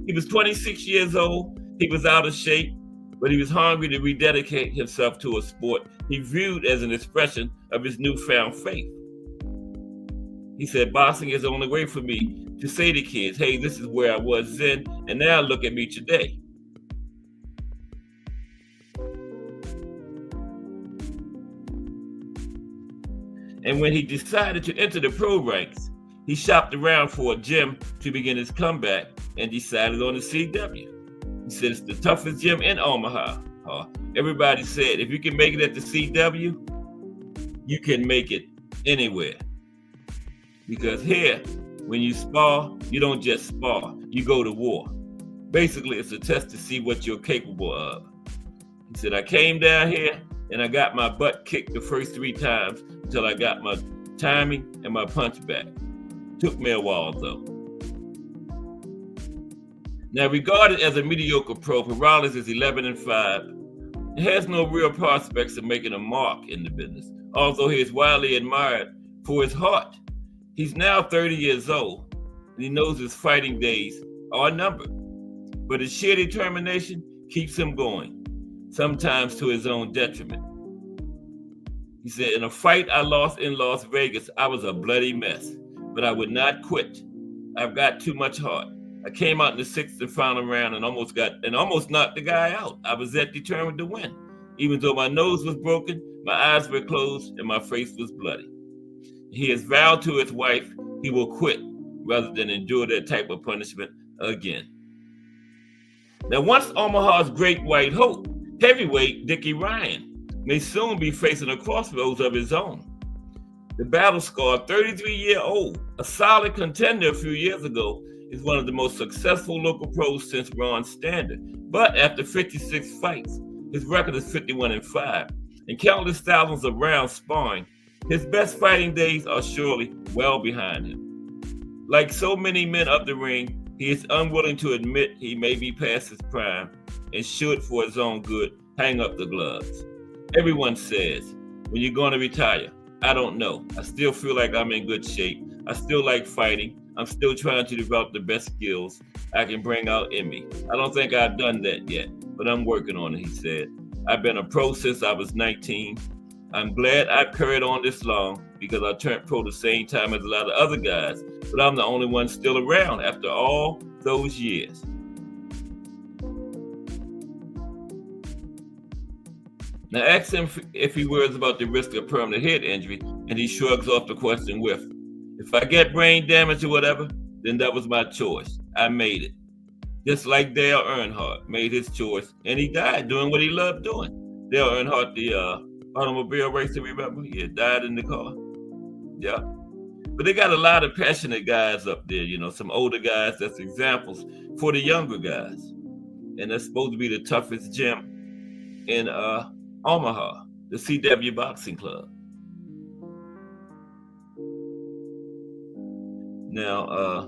He was 26 years old. He was out of shape, but he was hungry to rededicate himself to a sport he viewed as an expression of his newfound faith. He said, boxing is the only way for me to say to kids, hey, this is where I was then, and now look at me today. And when he decided to enter the pro ranks, he shopped around for a gym to begin his comeback and decided on the CW. He said it's the toughest gym in Omaha. Everybody said, if you can make it at the CW, you can make it anywhere. Because here, when you spar, you don't just spar, you go to war. Basically, it's a test to see what you're capable of. He said, I came down here and I got my butt kicked the first 3 times until I got my timing and my punch back. Took me a while though. Now, regarded as a mediocre pro, Perales is 11-5 and has no real prospects of making a mark in the business, although he is widely admired for his heart. He's now 30 years old, and he knows his fighting days are numbered. But his sheer determination keeps him going, sometimes to his own detriment. He said, in a fight I lost in Las Vegas, I was a bloody mess, but I would not quit. I've got too much heart. I came out in the 6th and final round and almost knocked the guy out. I was that determined to win. Even though my nose was broken, my eyes were closed, and my face was bloody. He has vowed to his wife he will quit rather than endure that type of punishment again. Now, once Omaha's great white hope, heavyweight Dickie Ryan, may soon be facing a crossroads of his own. The battle-scarred 33-year-old, a solid contender a few years ago, is one of the most successful local pros since Ron Stander. But after 56 fights, his record is 51-5, and countless thousands of rounds sparring, his best fighting days are surely well behind him. Like so many men of the ring, he is unwilling to admit he may be past his prime and should, for his own good, hang up the gloves. Everyone says, when you're going to retire? I don't know. I still feel like I'm in good shape. I still like fighting. I'm still trying to develop the best skills I can bring out in me. I don't think I've done that yet, but I'm working on it, he said. I've been a pro since I was 19. I'm glad I've carried on this long because I turned pro the same time as a lot of other guys, but I'm the only one still around after all those years. Now ask him if he worries about the risk of permanent head injury, and he shrugs off the question with, if I get brain damage or whatever, then that was my choice. I made it. Just like Dale Earnhardt made his choice, and he died doing what he loved doing. Dale Earnhardt, the automobile racer, remember? He had died in the car. Yeah. But they got a lot of passionate guys up there, some older guys that's examples for the younger guys. And that's supposed to be the toughest gym in Omaha, the CW Boxing Club. Now,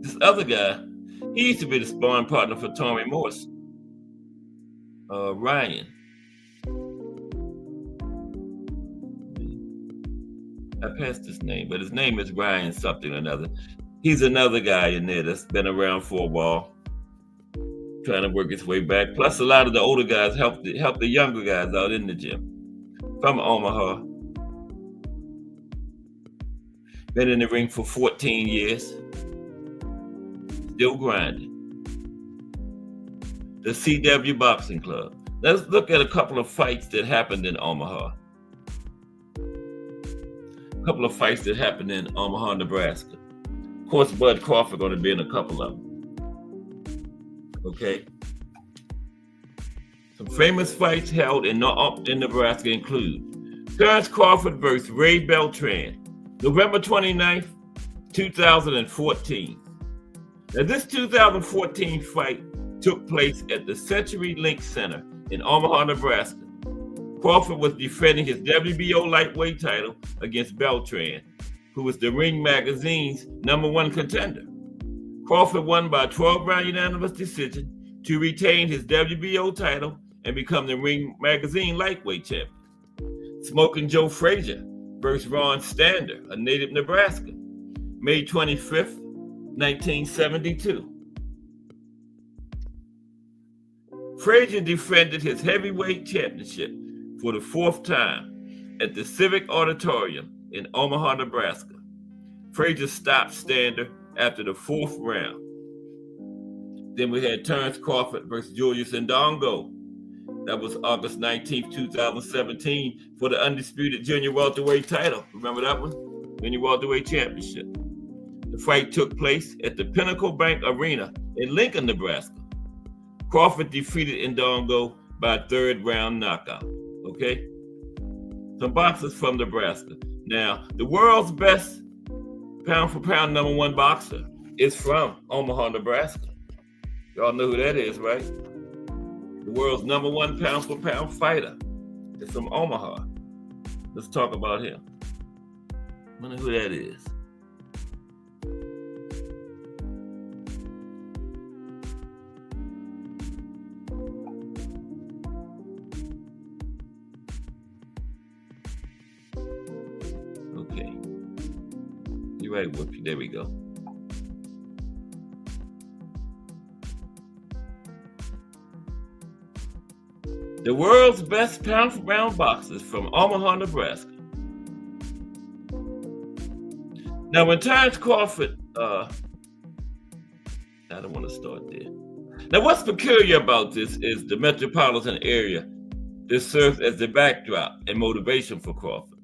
this other guy, he used to be the sparring partner for Tommy Morse, Ryan. I passed his name, but his name is Ryan something or another. He's another guy in there that's been around for a while, trying to work his way back. Plus, a lot of the older guys help the younger guys out in the gym from Omaha. Been in the ring for 14 years. Still grinding. The CW Boxing Club. Let's look at a couple of fights that happened in Omaha. A couple of fights that happened in Omaha, Nebraska. Of course, Bud Crawford going to be in a couple of them. Okay. Some famous fights held in Nebraska include Terrence Crawford versus Ray Beltran, November 29th, 2014. Now, this 2014 fight took place at the Century Link Center in Omaha, Nebraska. Crawford was defending his WBO lightweight title against Beltran, who was the Ring Magazine's #1 contender. Crawford won by a 12-round unanimous decision to retain his WBO title and become the Ring Magazine lightweight champion. Smoking Joe Frazier versus Ron Stander, a native Nebraska, May 25th, 1972. Frazier defended his heavyweight championship for the 4th time at the Civic Auditorium in Omaha, Nebraska. Frazier stopped Stander after the 4th round. Then we had Terrence Crawford versus Julius Ndongo. That was August 19th, 2017 for the undisputed junior welterweight title. Remember that one? Junior welterweight championship. The fight took place at the Pinnacle Bank Arena in Lincoln, Nebraska. Crawford defeated Ndongo by a third-round knockout. Okay? Some boxers from Nebraska. Now, the world's best pound-for-pound number one boxer is from Omaha, Nebraska. Y'all know who that is, right? The world's number one pound-for-pound fighter is from Omaha. Let's talk about him. I wonder who that is. Okay. You're right, Whoopi. There we go. The world's best pound-for-pound boxers from Omaha, Nebraska. Now, when Terence Crawford, I don't want to start there. Now, what's peculiar about this is the metropolitan area. This serves as the backdrop and motivation for Crawford.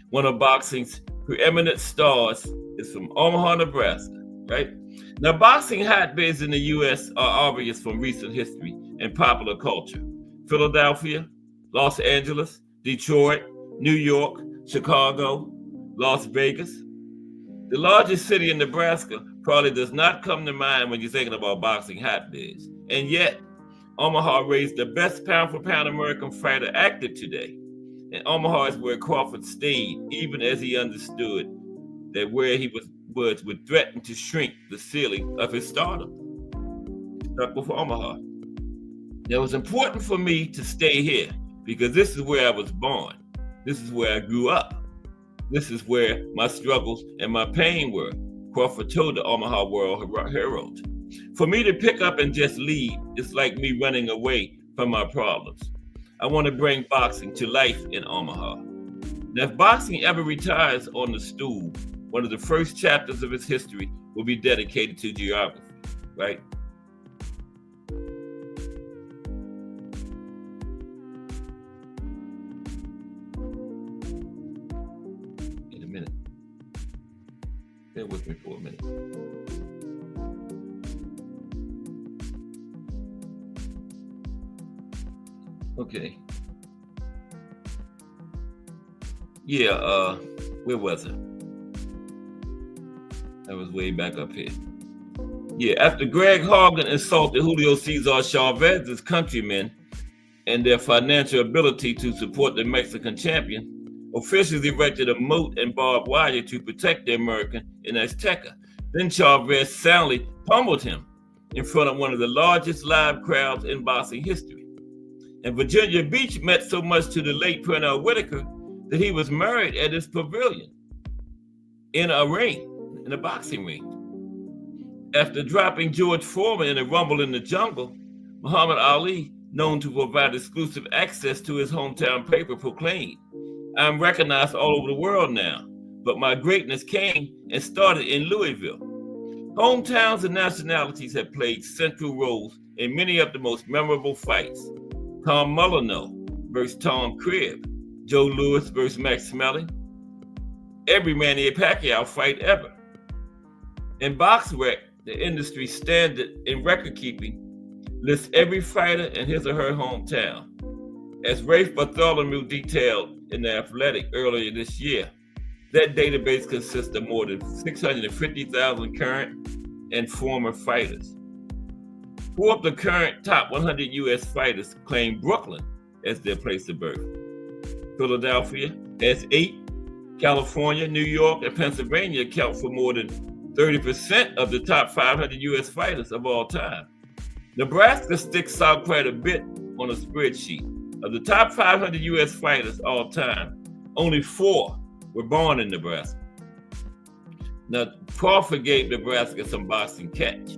One of boxing's preeminent stars is from Omaha, Nebraska, right? Now, boxing hotbeds in the U.S. are obvious from recent history and popular culture. Philadelphia, Los Angeles, Detroit, New York, Chicago, Las Vegas. The largest city in Nebraska probably does not come to mind when you're thinking about boxing hotbeds. And yet, Omaha raised the best pound-for-pound American fighter active today. And Omaha is where Crawford stayed, even as he understood that where he was would threaten to shrink the ceiling of his stardom. Stuck with Omaha. It was important for me to stay here because this is where I was born. This is where I grew up. This is where my struggles and my pain were, Crawford told the Omaha World Herald. For me to pick up and just leave, it's like me running away from my problems. I want to bring boxing to life in Omaha. Now, if boxing ever retires on the stool, one of the first chapters of its history will be dedicated to geography, right? Bear with me for a minute. Okay. Yeah, where was it? That was way back up here. Yeah, after Greg Hogan insulted Julio Cesar Chavez's countrymen and their financial ability to support the Mexican champion, officials erected a moat and barbed wire to protect the American in Azteca. Then Chavez soundly pummeled him in front of one of the largest live crowds in boxing history. And Virginia Beach meant so much to the late Pernell Whitaker that he was married at his pavilion in a ring, in a boxing ring. After dropping George Foreman in a rumble in the jungle, Muhammad Ali, known to provide exclusive access to his hometown paper, proclaimed, "I'm recognized all over the world now, but my greatness came and started in Louisville." Hometowns and nationalities have played central roles in many of the most memorable fights. Tom Molyneux versus Tom Cribb, Joe Louis versus Max Schmeling, every Manny Pacquiao fight ever. In BoxRec, the industry standard in record keeping, lists every fighter in his or her hometown. As Rafe Bartholomew detailed in The Athletic earlier this year, that database consists of more than 650,000 current and former fighters. 4 of the current top 100 U.S. fighters claim Brooklyn as their place of birth. Philadelphia has 8. California, New York, and Pennsylvania account for more than 30% of the top 500 U.S. fighters of all time. Nebraska sticks out quite a bit on a spreadsheet. Of the top 500 U.S. fighters all time, only 4 were born in Nebraska. Now, Crawford gave Nebraska some boxing catch.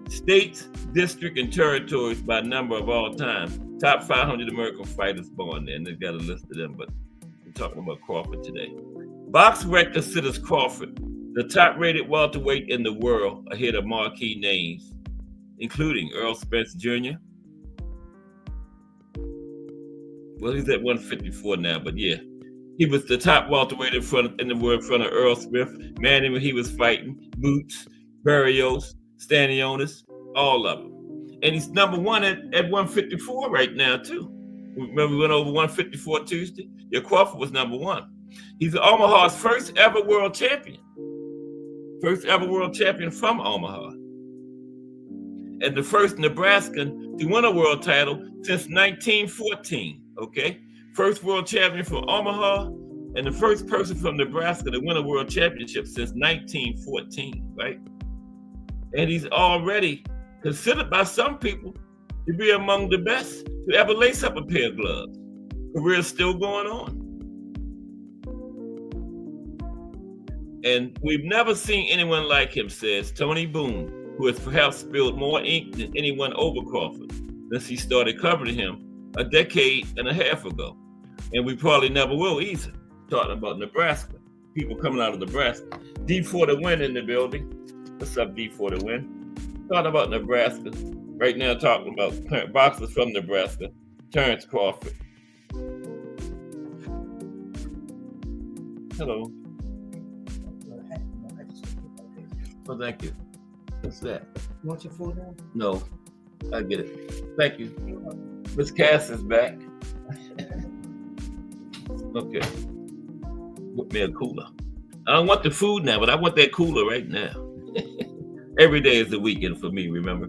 States, district, and territories by number of all time. Top 500 American fighters born there, and they've got a list of them, but we're talking about Crawford today. BoxRec considers Crawford the top-rated welterweight in the world, ahead of marquee names, including Earl Spence Jr., Well, he's at 154 now, but yeah. He was the top welterweight in the world in front of Earl Smith. Manny, when he was fighting, Boots, Barrios, Stanionis, all of them. And he's number one at 154 right now, too. Remember we went over 154 Tuesday? Yeah, Crawford was number one. He's Omaha's first ever world champion. First ever world champion from Omaha. And the first Nebraskan to win a world title since 1914, okay? First world champion from Omaha and the first person from Nebraska to win a world championship since 1914, right? And he's already considered by some people to be among the best to ever lace up a pair of gloves. Career's still going on. And we've never seen anyone like him, says Tony Boone, who has perhaps spilled more ink than anyone over Crawford since he started covering him a decade and a half ago. And we probably never will either, talking about Nebraska. People coming out of Nebraska. D4 to win in the building. What's up, D4 to win? Talking about Nebraska. Right now, talking about boxers from Nebraska. Terrence Crawford. Hello. Oh, thank you. What's that? You want your food now? No, I get it. Thank you. Miss Cass is back. Okay. Put me a cooler. I don't want the food now, but I want that cooler right now. Every day is the weekend for me, remember?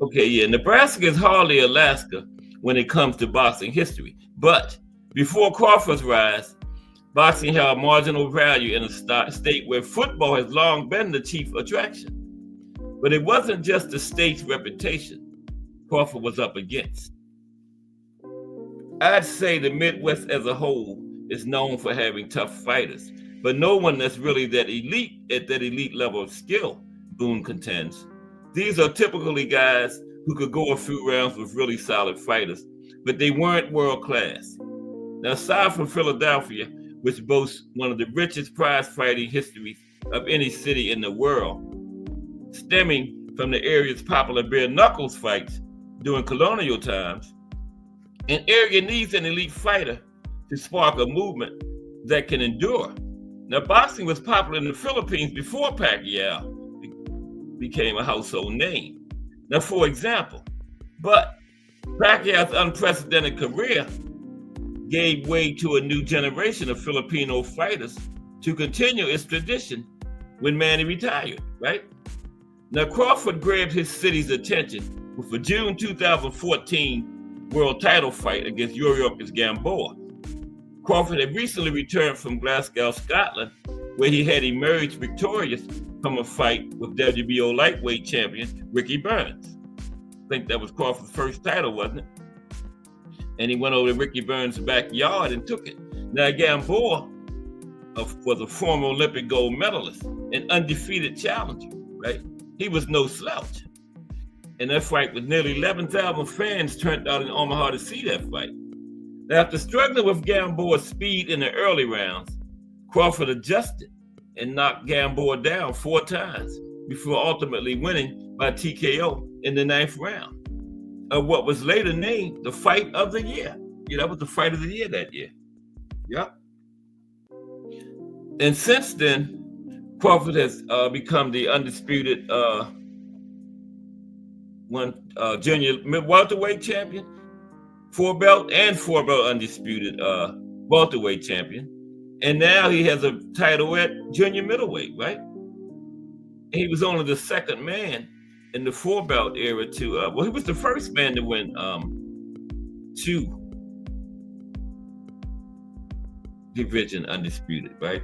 Okay, yeah, Nebraska is hardly Alaska when it comes to boxing history. But before Crawford's rise, boxing held marginal value in a state where football has long been the chief attraction. But it wasn't just the state's reputation Crawford was up against. I'd say the Midwest as a whole is known for having tough fighters, but no one that's really that elite at that elite level of skill, Boone contends. These are typically guys who could go a few rounds with really solid fighters, but they weren't world class. Now, aside from Philadelphia, which boasts one of the richest prize fighting histories of any city in the world, stemming from the area's popular bare knuckles fights during colonial times, an area needs an elite fighter to spark a movement that can endure. Now, boxing was popular in the Philippines before Pacquiao became a household name. Now, for example, but Pacquiao's unprecedented career gave way to a new generation of Filipino fighters to continue its tradition when Manny retired, right? Now, Crawford grabbed his city's attention with a June 2014 world title fight against Yuriorkis Gamboa. Crawford had recently returned from Glasgow, Scotland, where he had emerged victorious from a fight with WBO lightweight champion Ricky Burns. I think that was Crawford's first title, wasn't it? And he went over to Ricky Burns' backyard and took it. Now, Gamboa was a former Olympic gold medalist, an undefeated challenger, right? He was no slouch. And that fight with nearly 11,000 fans turned out in Omaha to see that fight. Now, after struggling with Gamboa's speed in the early rounds, Crawford adjusted and knocked Gamboa down 4 times before ultimately winning by TKO in the 9th round of what was later named the Fight of the Year. Yeah, that was the Fight of the Year that year. Yep. And since then, Crawford has become the undisputed junior welterweight champion, 4-belt and 4-belt undisputed welterweight champion. And now he has a title at junior middleweight, right? And he was only the second man in the 4-belt era to, he was the first man to win 2 division undisputed, right?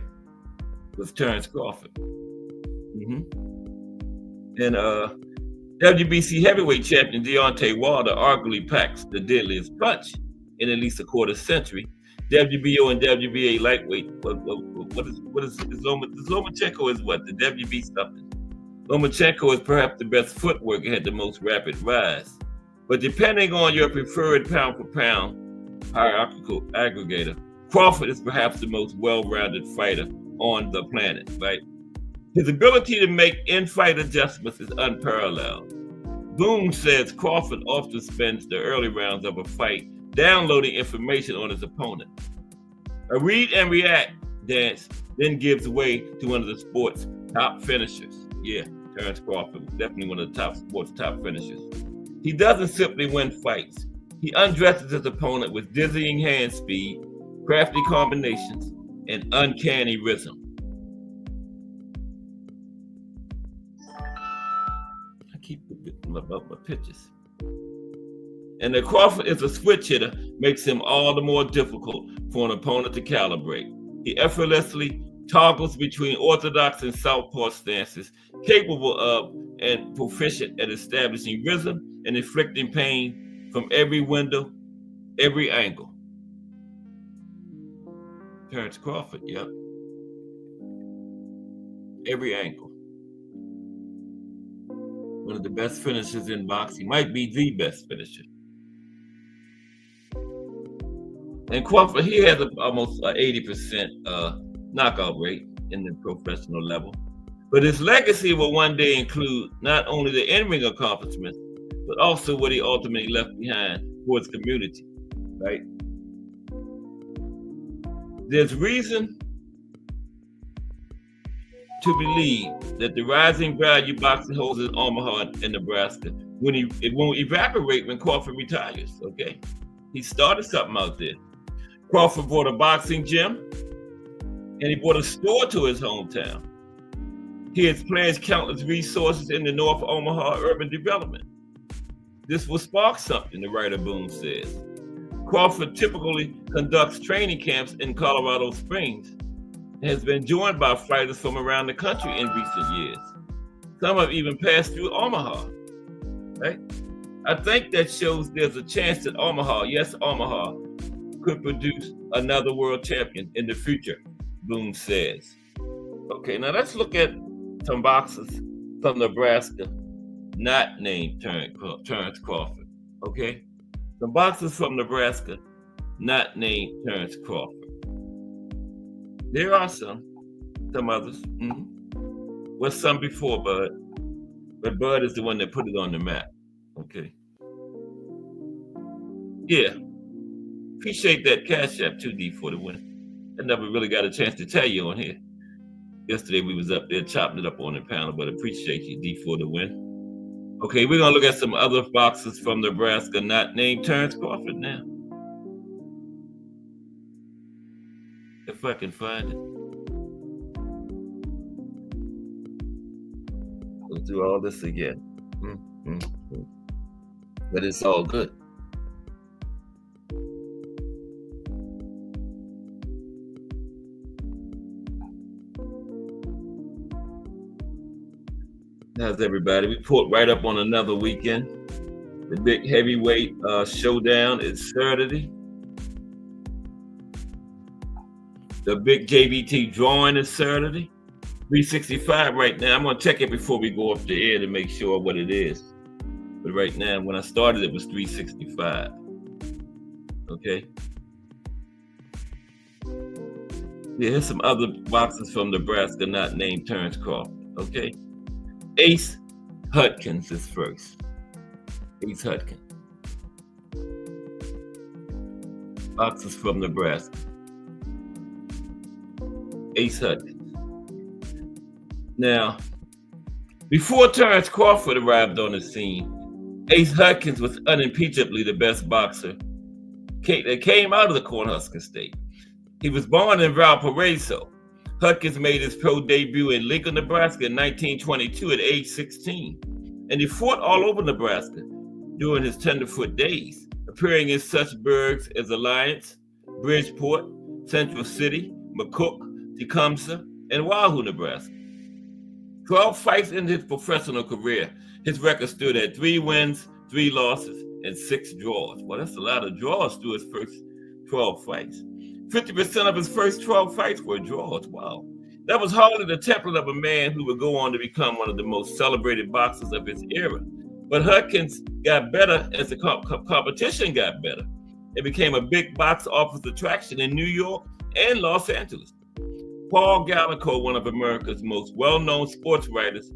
With Terrence Crawford. And WBC heavyweight champion Deontay Wilder arguably packs the deadliest punch in at least a quarter century. WBO and WBA lightweight. What is Lomachenko is what? The WB something. Lomachenko is perhaps the best footwork and had the most rapid rise. But depending on your preferred pound for pound hierarchical aggregator, Crawford is perhaps the most well-rounded fighter on the planet, right? His ability to make in-fight adjustments is unparalleled. Boone says Crawford often spends the early rounds of a fight downloading information on his opponent. A read and react dance then gives way to one of the sport's top finishers. Yeah, Terrence Crawford was definitely one of the sport's top finishers. He doesn't simply win fights. He undresses his opponent with dizzying hand speed, crafty combinations, and uncanny rhythm. I keep forgetting about my pictures. And that Crawford is a switch hitter makes him all the more difficult for an opponent to calibrate. He effortlessly toggles between orthodox and southpaw stances, capable of and proficient at establishing rhythm and inflicting pain from every window, every angle. Terrence Crawford, yep. Every angle. One of the best finishers in boxing, might be the best finisher. And Crawford, he has almost 80% knockout rate in the professional level. But his legacy will one day include not only the in-ring accomplishments, but also what he ultimately left behind for his community, right? There's reason to believe that the rising value boxing holds in Omaha and Nebraska it won't evaporate when Crawford retires, okay? He started something out there. Crawford bought a boxing gym, and he bought a store to his hometown. He has pledged countless resources in the North Omaha urban development. This will spark something, the writer Boone says. Crawford typically conducts training camps in Colorado Springs and has been joined by fighters from around the country in recent years. Some have even passed through Omaha, right? I think that shows there's a chance that Omaha, yes, Omaha, could produce another world champion in the future, Boone says. Okay, now let's look at some boxers from Nebraska not named Terrence Crawford, okay? Some boxers from Nebraska not named Terrence Crawford. There are some others. Was some before Bud, but Bud is the one that put it on the map, okay? Yeah. Appreciate that Cash App 2D for the win. I never really got a chance to tell you on here. Yesterday we was up there chopping it up on the panel, but appreciate you, D, for the win. Okay, we're gonna look at some other boxers from Nebraska not named Terrence Crawford now. If I can find it. We'll do all this again. But it's all good. How's everybody? We pulled right up on another weekend. The big heavyweight showdown is Saturday. The big JVT drawing is Saturday. 365 right now. I'm going to check it before we go off the air to make sure what it is. But right now, when I started, it was 365. Okay. Yeah, here's some other boxers from Nebraska not named Terrence Crawford. Okay. Ace Hudkins is first. Ace Hudkins. Boxers from Nebraska. Ace Hudkins. Now, before Terrence Crawford arrived on the scene, Ace Hudkins was unimpeachably the best boxer that came out of the Cornhusker State. He was born in Valparaiso. Hudkins made his pro debut in Lincoln, Nebraska in 1922 at age 16, and he fought all over Nebraska during his tenderfoot days, appearing in such burgs as Alliance, Bridgeport, Central City, McCook, Tecumseh, and Wahoo, Nebraska. 12 fights into his professional career, his record stood at 3 wins, 3 losses, and 6 draws. Well, that's a lot of draws through his first 12 fights. 50% of his first 12 fights were draws. Wow. That was hardly the template of a man who would go on to become one of the most celebrated boxers of his era. But Hudkins got better as the competition got better. It became a big box office attraction in New York and Los Angeles. Paul Gallico, one of America's most well-known sports writers,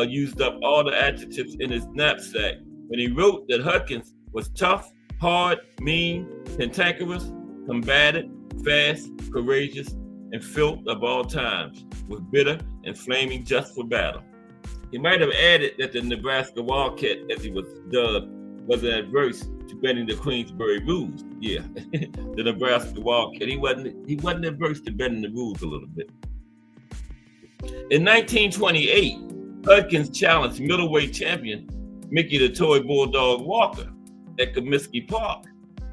used up all the adjectives in his knapsack when he wrote that Hudkins was tough, Hard, mean, cantankerous, combative, fast, courageous, and filth of all times, with bitter and flaming just for battle. He might have added that the Nebraska Wildcat, as he was dubbed, was adverse to bending the Queensbury rules. Yeah, the Nebraska Wildcat. He wasn't adverse to bending the rules a little bit. In 1928, Hudkins challenged middleweight champion Mickey the Toy Bulldog Walker at Comiskey Park,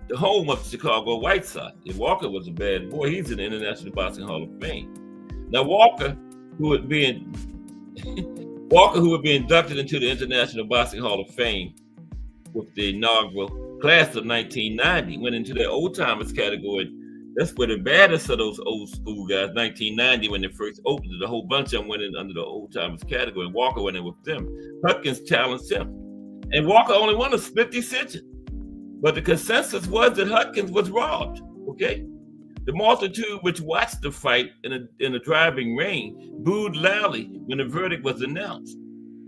the home of the Chicago White Sox. And Walker was a bad boy. He's in the International Boxing Hall of Fame. Now Walker, who would be inducted into the International Boxing Hall of Fame with the inaugural class of 1990, went into the old timers category. That's where the baddest of those old school guys, 1990, when they first opened it, a whole bunch of them went in under the old timers category, and Walker went in with them. Hudkins challenged him, and Walker only won a split decision. But the consensus was that Hudkins was robbed. Okay, the multitude which watched the fight in a driving rain booed loudly when the verdict was announced.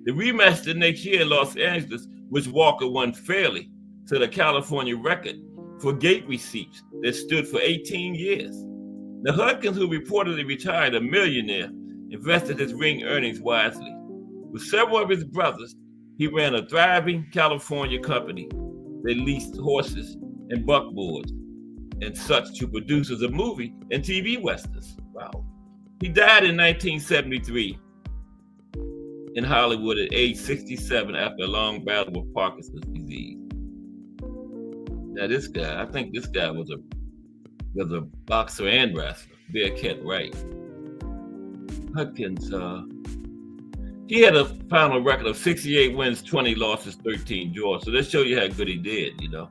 The rematch the next year in Los Angeles, which Walker won fairly, set a California record for gate receipts that stood for 18 years. Now Hudkins, who reportedly retired a millionaire, invested his ring earnings wisely. With several of his brothers, he ran a thriving California company. They leased horses and buckboards and such to producers of movie and TV westerns. Wow. He died in 1973 in Hollywood at age 67 after a long battle with Parkinson's disease. Now this guy, I think this guy was a boxer and wrestler, Bearcat Wright. Hudkins, he had a final record of 68 wins, 20 losses, 13 draws. So that shows you how good he did, you know.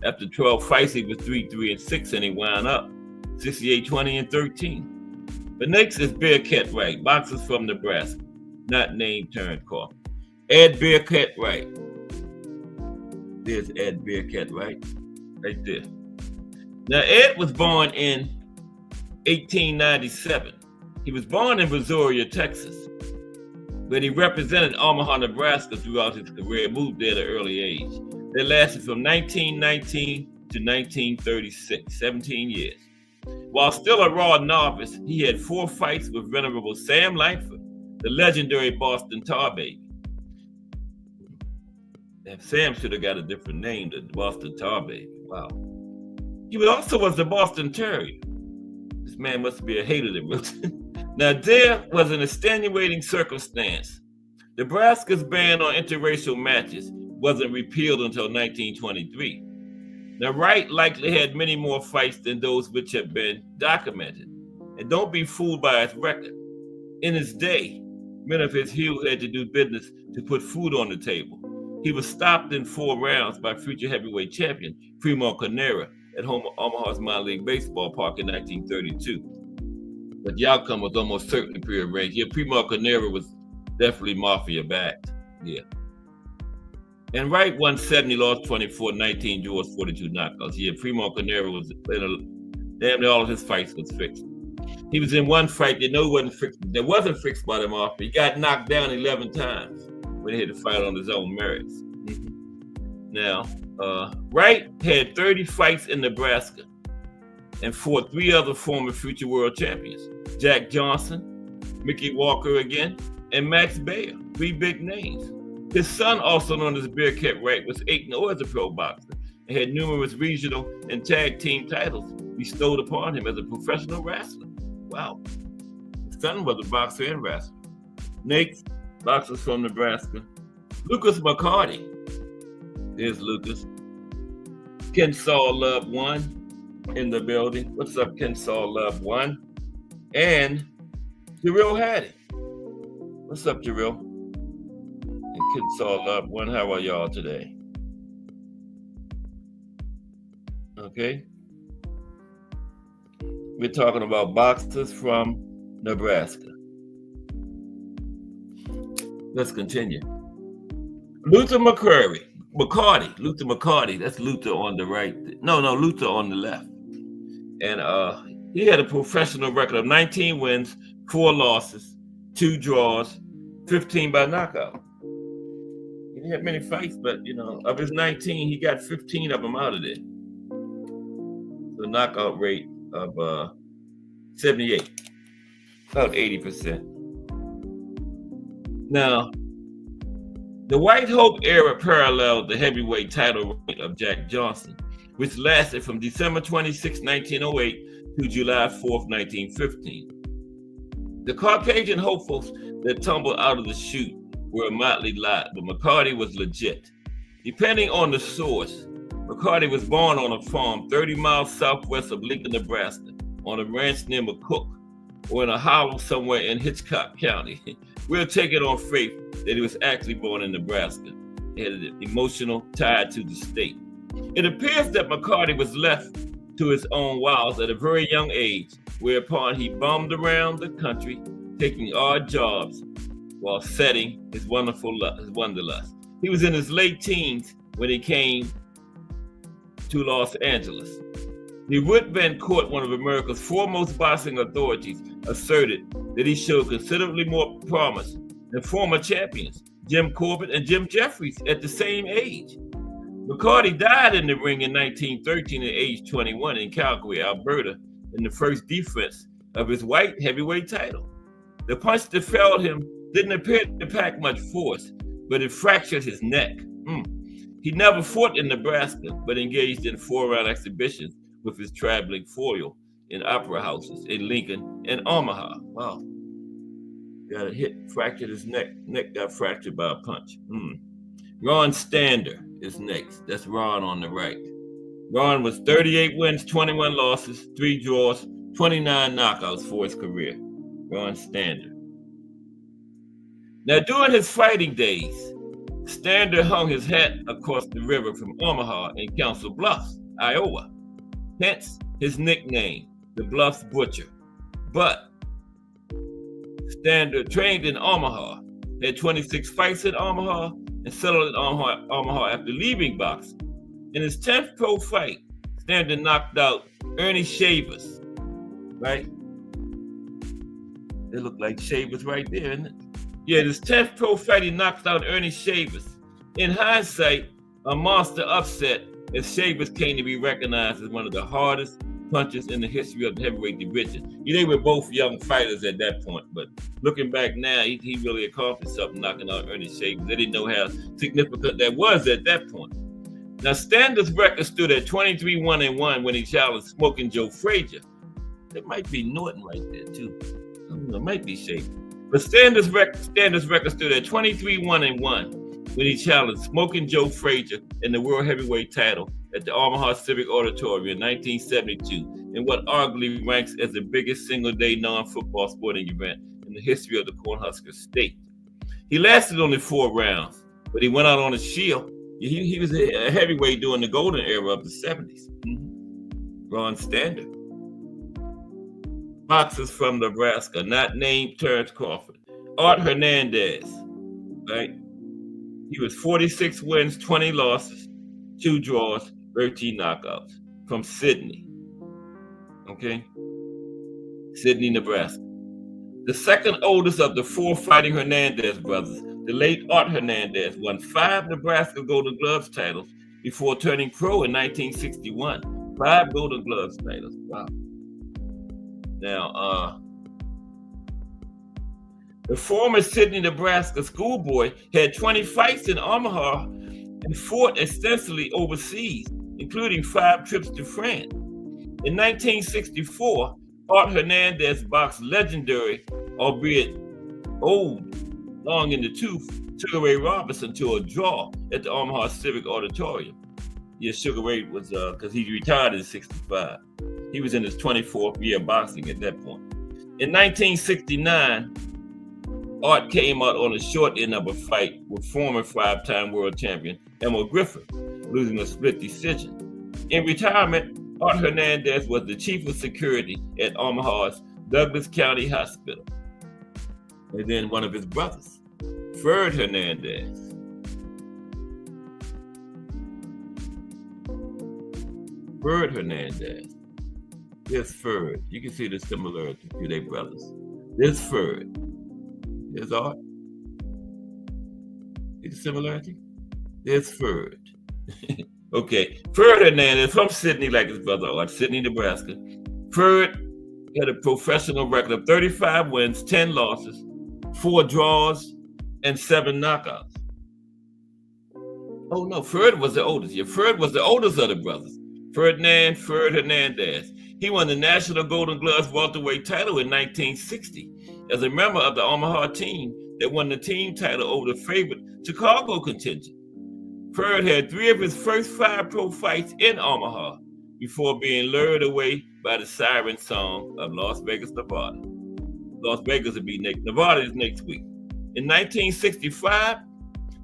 After 12 fights, he was 3-3-6, and he wound up 68, 20, and 13. But next is Bearcat Wright, boxers from Nebraska, not named turned call. Ed Bearcat Wright. There's Ed Bearcat Wright, right there. Now, Ed was born in 1897. He was born in Brazoria, Texas, but he represented Omaha, Nebraska throughout his career, moved there at an early age. That lasted from 1919 to 1936, 17 years. While still a raw novice, he had 4 fights with venerable Sam Langford, the legendary Boston Tar Baby. Sam should have got a different name than Boston Tar Baby. Wow. He also was the Boston Terrier. This man must be a hater that wrote it. Now, there was an extenuating circumstance. Nebraska's ban on interracial matches wasn't repealed until 1923. Now, Wright likely had many more fights than those which have been documented. And don't be fooled by his record. In his day, men of his hue had to do business to put food on the table. He was stopped in 4 rounds by future heavyweight champion Primo Carnera at Omaha's minor league baseball park in 1932. But the outcome was almost certainly prearranged. Yeah, Primo Carnera was definitely mafia-backed. Yeah. And Wright won 70, lost 24, 19 draws, 42 knockouts. Yeah, Primo Carnera was damn near all of his fights was fixed. He was in one fight that wasn't fixed by the mafia. He got knocked down 11 times when he had to fight on his own merits. Now, Wright had 30 fights in Nebraska and fought 3 other former future world champions, Jack Johnson, Mickey Walker again, and Max Baer, 3 big names. His son, also known as Bearcat Wright, was 8-0 as a pro boxer and had numerous regional and tag team titles bestowed upon him as a professional wrestler. Wow. His son was a boxer and wrestler. Next, boxers from Nebraska. Lucas McCarty. There's Lucas. Kensaw Love 1 in the building. What's up, Kensaw Love 1? And Jarrell Hattie. What's up, Jarrell? And Kensaw Love 1. How are y'all today? Okay. We're talking about boxers from Nebraska. Let's continue. Luther McCarty. Luther McCarty. That's Luther on the right. No, Luther on the left. And he had a professional record of 19 wins, 4 losses, 2 draws, 15 by knockout. didn't have many fights, but of his 19, he got 15 of them out of there. The knockout rate of 78, about 80%. Now, the White Hope era paralleled the heavyweight title reign of Jack Johnson, which lasted from December 26, 1908 to July 4th, 1915. The Caucasian hopefuls that tumbled out of the chute were a motley lot, but McCarty was legit. Depending on the source, McCarty was born on a farm 30 miles southwest of Lincoln, Nebraska, on a ranch near McCook, or in a hollow somewhere in Hitchcock County. We'll take it on faith that he was actually born in Nebraska. He had an emotional tie to the state. It appears that McCarty was left to his own wiles at a very young age, whereupon he bummed around the country, taking odd jobs while setting his wanderlust. He was in his late teens when he came to Los Angeles. The Woodbine Court, one of America's foremost boxing authorities, asserted that he showed considerably more promise than former champions Jim Corbett and Jim Jeffries at the same age. McCarty died in the ring in 1913 at age 21 in Calgary, Alberta, in the first defense of his white heavyweight title. The punch that felled him didn't appear to pack much force, but it fractured his neck. He never fought in Nebraska, but engaged in 4-round exhibitions with his traveling foil in opera houses in Lincoln and Omaha. Wow. Got a hit, fractured his neck. Neck got fractured by a punch. Ron Stander is next. That's Ron on the right. Ron was 38 wins, 21 losses, 3 draws, 29 knockouts for his career. Ron Stander. Now, during his fighting days, Stander hung his hat across the river from Omaha in Council Bluffs, Iowa. Hence his nickname, the Bluffs Butcher. But Stander trained in Omaha, had 26 fights in Omaha, and settled in Omaha after leaving boxing. In his 10th pro fight, Stander knocked out Ernie Shavers, right? They look like Shavers right there, isn't it? Yeah, in his 10th pro fight, he knocked out Ernie Shavers. In hindsight, a monster upset, as Shavers came to be recognized as one of the hardest punchers in the history of the heavyweight division. They were both young fighters at that point, but looking back now, he really accomplished something knocking out Ernie Shavers. They didn't know how significant that was at that point. Now, Stander's record stood at 23-1-1 when he challenged Smoking Joe Frazier. It might be Norton right there, too. I don't know, it might be Shavers. But Stander's record stood at 23-1-1 when he challenged Smoking Joe Frazier in the World Heavyweight title at the Omaha Civic Auditorium in 1972, in what arguably ranks as the biggest single-day non-football sporting event in the history of the Cornhusker State. He lasted only 4 rounds, but he went out on a shield. He was a heavyweight during the golden era of the 70s. Ron Stander. Boxers from Nebraska, not named Terrence Crawford. Art Hernandez, right? He was 46 wins, 20 losses, 2 draws, 13 knockouts from Sidney. Okay? Sidney, Nebraska. The second oldest of the 4 fighting Hernandez brothers, the late Art Hernandez, won 5 Nebraska Golden Gloves titles before turning pro in 1961. 5 Golden Gloves titles. Wow. Now, the former Sidney, Nebraska schoolboy had 20 fights in Omaha and fought extensively overseas, including 5 trips to France. In 1964, Art Hernandez boxed legendary, albeit old, long in the tooth, Sugar Ray Robinson to a draw at the Omaha Civic Auditorium. Yeah, Sugar Ray was, because he retired in 65. He was in his 24th year of boxing at that point. In 1969, Art came out on the short end of a fight with former 5-time world champion Emil Griffith, losing a split decision. In retirement, Art Hernandez was the chief of security at Omaha's Douglas County Hospital. And then one of his brothers, Ferd Hernandez. Ferd Hernandez. There's Ferd. You can see the similarity to their brothers. There's Ferd. There's Art. See the similarity? There's Ferd. Okay, Ferd Hernandez from Sydney, like his brother Art, Sydney, Nebraska. Ferd had a professional record of 35 wins, 10 losses, 4 draws, and 7 knockouts. Oh no, Ferd was the oldest. Yeah, Ferd was the oldest of the brothers. Ferd Hernandez. He won the National Golden Gloves welterweight title in 1960 as a member of the Omaha team that won the team title over the favorite Chicago contingent. Ferd had 3 of his first 5 pro fights in Omaha before being lured away by the siren song of Las Vegas, Nevada. Las Vegas will be next. Nevada is next week. In 1965,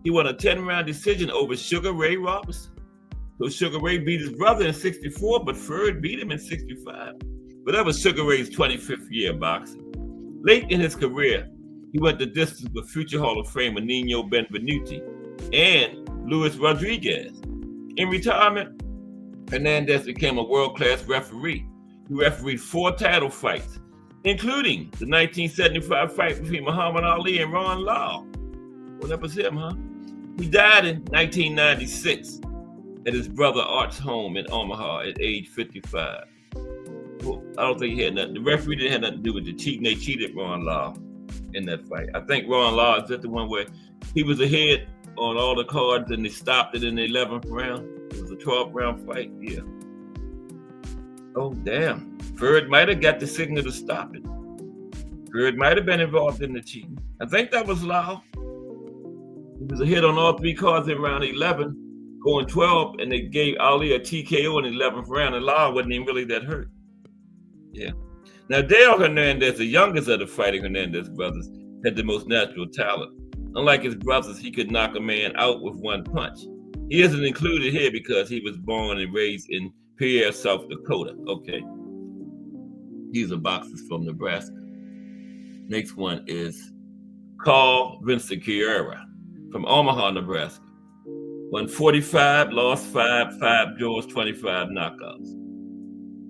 he won a 10-round decision over Sugar Ray Robinson. So Sugar Ray beat his brother in 64, but Ferd beat him in 65. But that was Sugar Ray's 25th year of boxing. Late in his career, he went the distance with future Hall of Famer Nino Benvenuti and Luis Rodriguez. In retirement, Hernandez became a world-class referee. He refereed 4 title fights, including the 1975 fight between Muhammad Ali and Ron Lyle. Well, that was him, huh? He died in 1996 at his brother Art's home in Omaha at age 55. Well, I don't think he had nothing. The referee didn't have nothing to do with the cheating. They cheated Ron Lyle in that fight. I think Ron Lyle is that the one where he was ahead on all the cards and they stopped it in the 11th round. It was a 12th round fight. Yeah. Oh, damn. Ferd might have got the signal to stop it. Ferd might have been involved in the cheating. I think that was Lyle. He was a hit on all 3 cards in round 11, going 12, and they gave Ali a TKO in the 11th round, and Lyle wasn't even really that hurt. Yeah. Now, Dale Hernandez, the youngest of the Fighting Hernandez brothers, had the most natural talent. Unlike his brothers, he could knock a man out with one punch. He isn't included here because he was born and raised in Pierre, South Dakota. Okay. These are boxers from Nebraska. Next one is Carl Vincent-Guerrera from Omaha, Nebraska. Won 45, lost 5, 5 draws, 25 knockouts.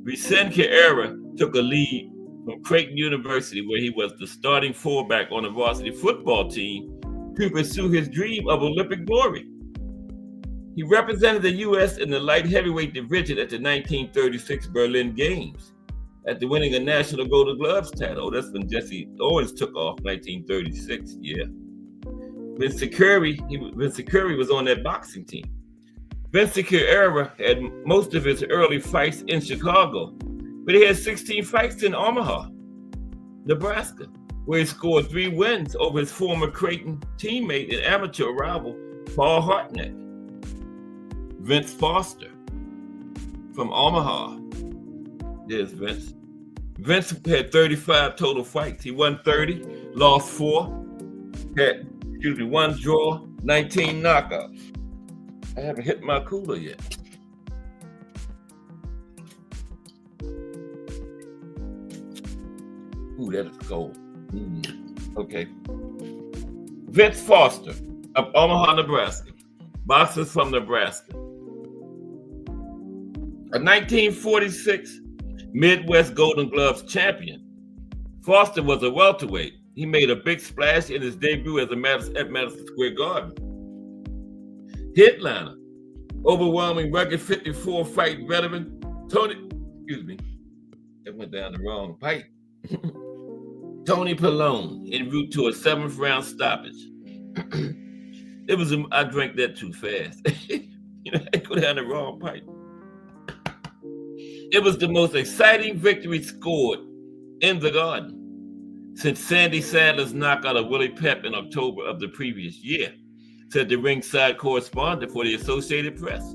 Vincent-Guerrera took a lead from Creighton University, where he was the starting fullback on the varsity football team, to pursue his dream of Olympic glory. He represented the U.S. in the light heavyweight division at the 1936 Berlin Games, after winning a National Golden Gloves title. That's when Jesse Owens took off, 1936. Yeah. Vincent Curry was on that boxing team. Vincent-Guerrera had most of his early fights in Chicago, but he had 16 fights in Omaha, Nebraska, where he scored 3 wins over his former Creighton teammate and amateur rival, Paul Hartnett. Vince Foster from Omaha. There's Vince. Vince had 35 total fights. He won 30, lost 4, had 1 draw, 19 knockouts. I haven't hit my cooler yet. Ooh, that is cold. Okay. Vince Foster of Omaha, Nebraska. Boxers from Nebraska. A 1946 Midwest Golden Gloves champion, Foster was a welterweight. He made a big splash in his debut at Madison Square Garden. Headliner, overwhelming record 54 fight veteran that went down the wrong pipe. Tony Pallone en route to a 7th round stoppage. I drank that too fast. I go down the wrong pipe. It was the most exciting victory scored in the Garden since Sandy Sadler's knockout of Willie Pep in October of the previous year, said the ringside correspondent for the Associated Press.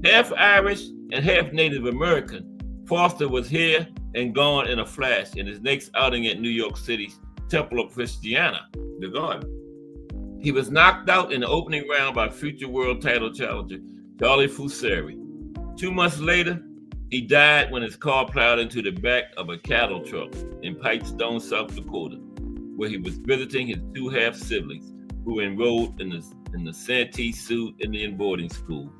Half Irish and half Native American, Foster was here and gone in a flash in his next outing at New York City's Temple of Christiana, the Garden. He was knocked out in the opening round by future world title challenger Charlie Fusari. 2 months later, he died when his car plowed into the back of a cattle truck in Pipestone, South Dakota, where he was visiting his 2 half-siblings who enrolled in the Santee Sioux Indian boarding school.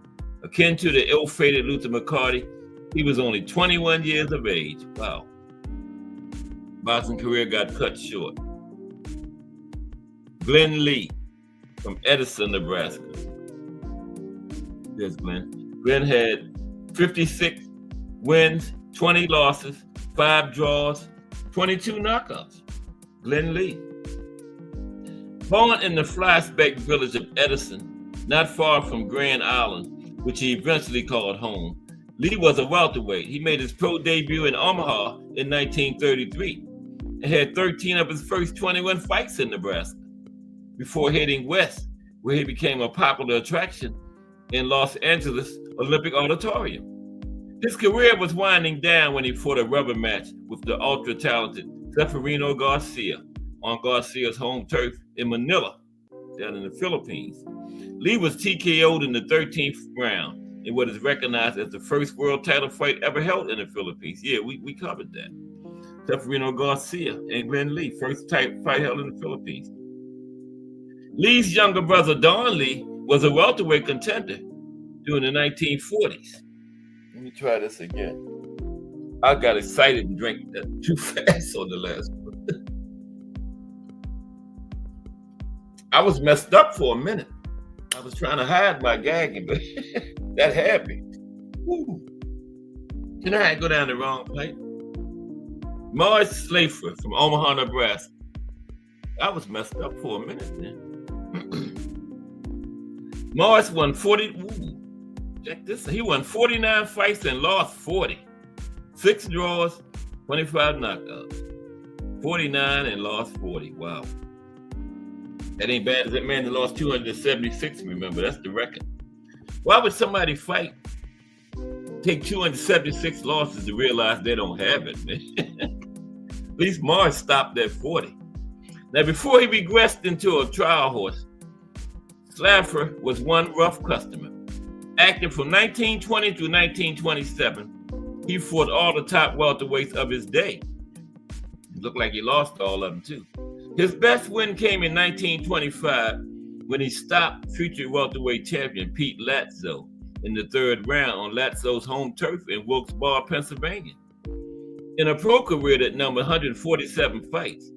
Akin to the ill-fated Luther McCarty, he was only 21 years of age. Wow. Boxing career got cut short. Glenn Lee from Edison, Nebraska. There's Glenn. Glenn had 56 wins, 20 losses, 5 draws, 22 knockouts. Glenn Lee. Born in the fly-speck village of Edison, not far from Grand Island, which he eventually called home, Lee was a welterweight. He made his pro debut in Omaha in 1933 and had 13 of his first 21 fights in Nebraska before heading west, where he became a popular attraction in Los Angeles Olympic Auditorium. His career was winding down when he fought a rubber match with the ultra-talented Seferino Garcia on Garcia's home turf in Manila, down in the Philippines. Lee was TKO'd in the 13th round in what is recognized as the first world title fight ever held in the Philippines. Yeah, we covered that. Seferino Garcia and Glenn Lee, first fight held in the Philippines. Lee's younger brother, Don Lee, was a welterweight contender during the 1940s. Let me try this again. I got excited and drank too fast on the last one. I was messed up for a minute. I was trying to hide my gagging, but that had me. Woo. And I had to go down the wrong pipe. Morris Slafer from Omaha, Nebraska. I was messed up for a minute, man. Morris won 40. Ooh, check this. He won 49 fights and lost 40. 6 draws, 25 knockouts. 49 and lost 40. Wow. That ain't bad as that man that lost 276, remember, that's the record. Why would somebody take 276 losses to realize they don't have it, man? At least Morris stopped at 40. Now, before he regressed into a trial horse, Slafer was one rough customer. Active from 1920 through 1927, he fought all the top welterweights of his day. It looked like he lost all of them, too. His best win came in 1925 when he stopped future welterweight champion Pete Latzo in the 3rd round on Latzo's home turf in Wilkes-Barre, Pennsylvania. In a pro career that numbered 147 fights,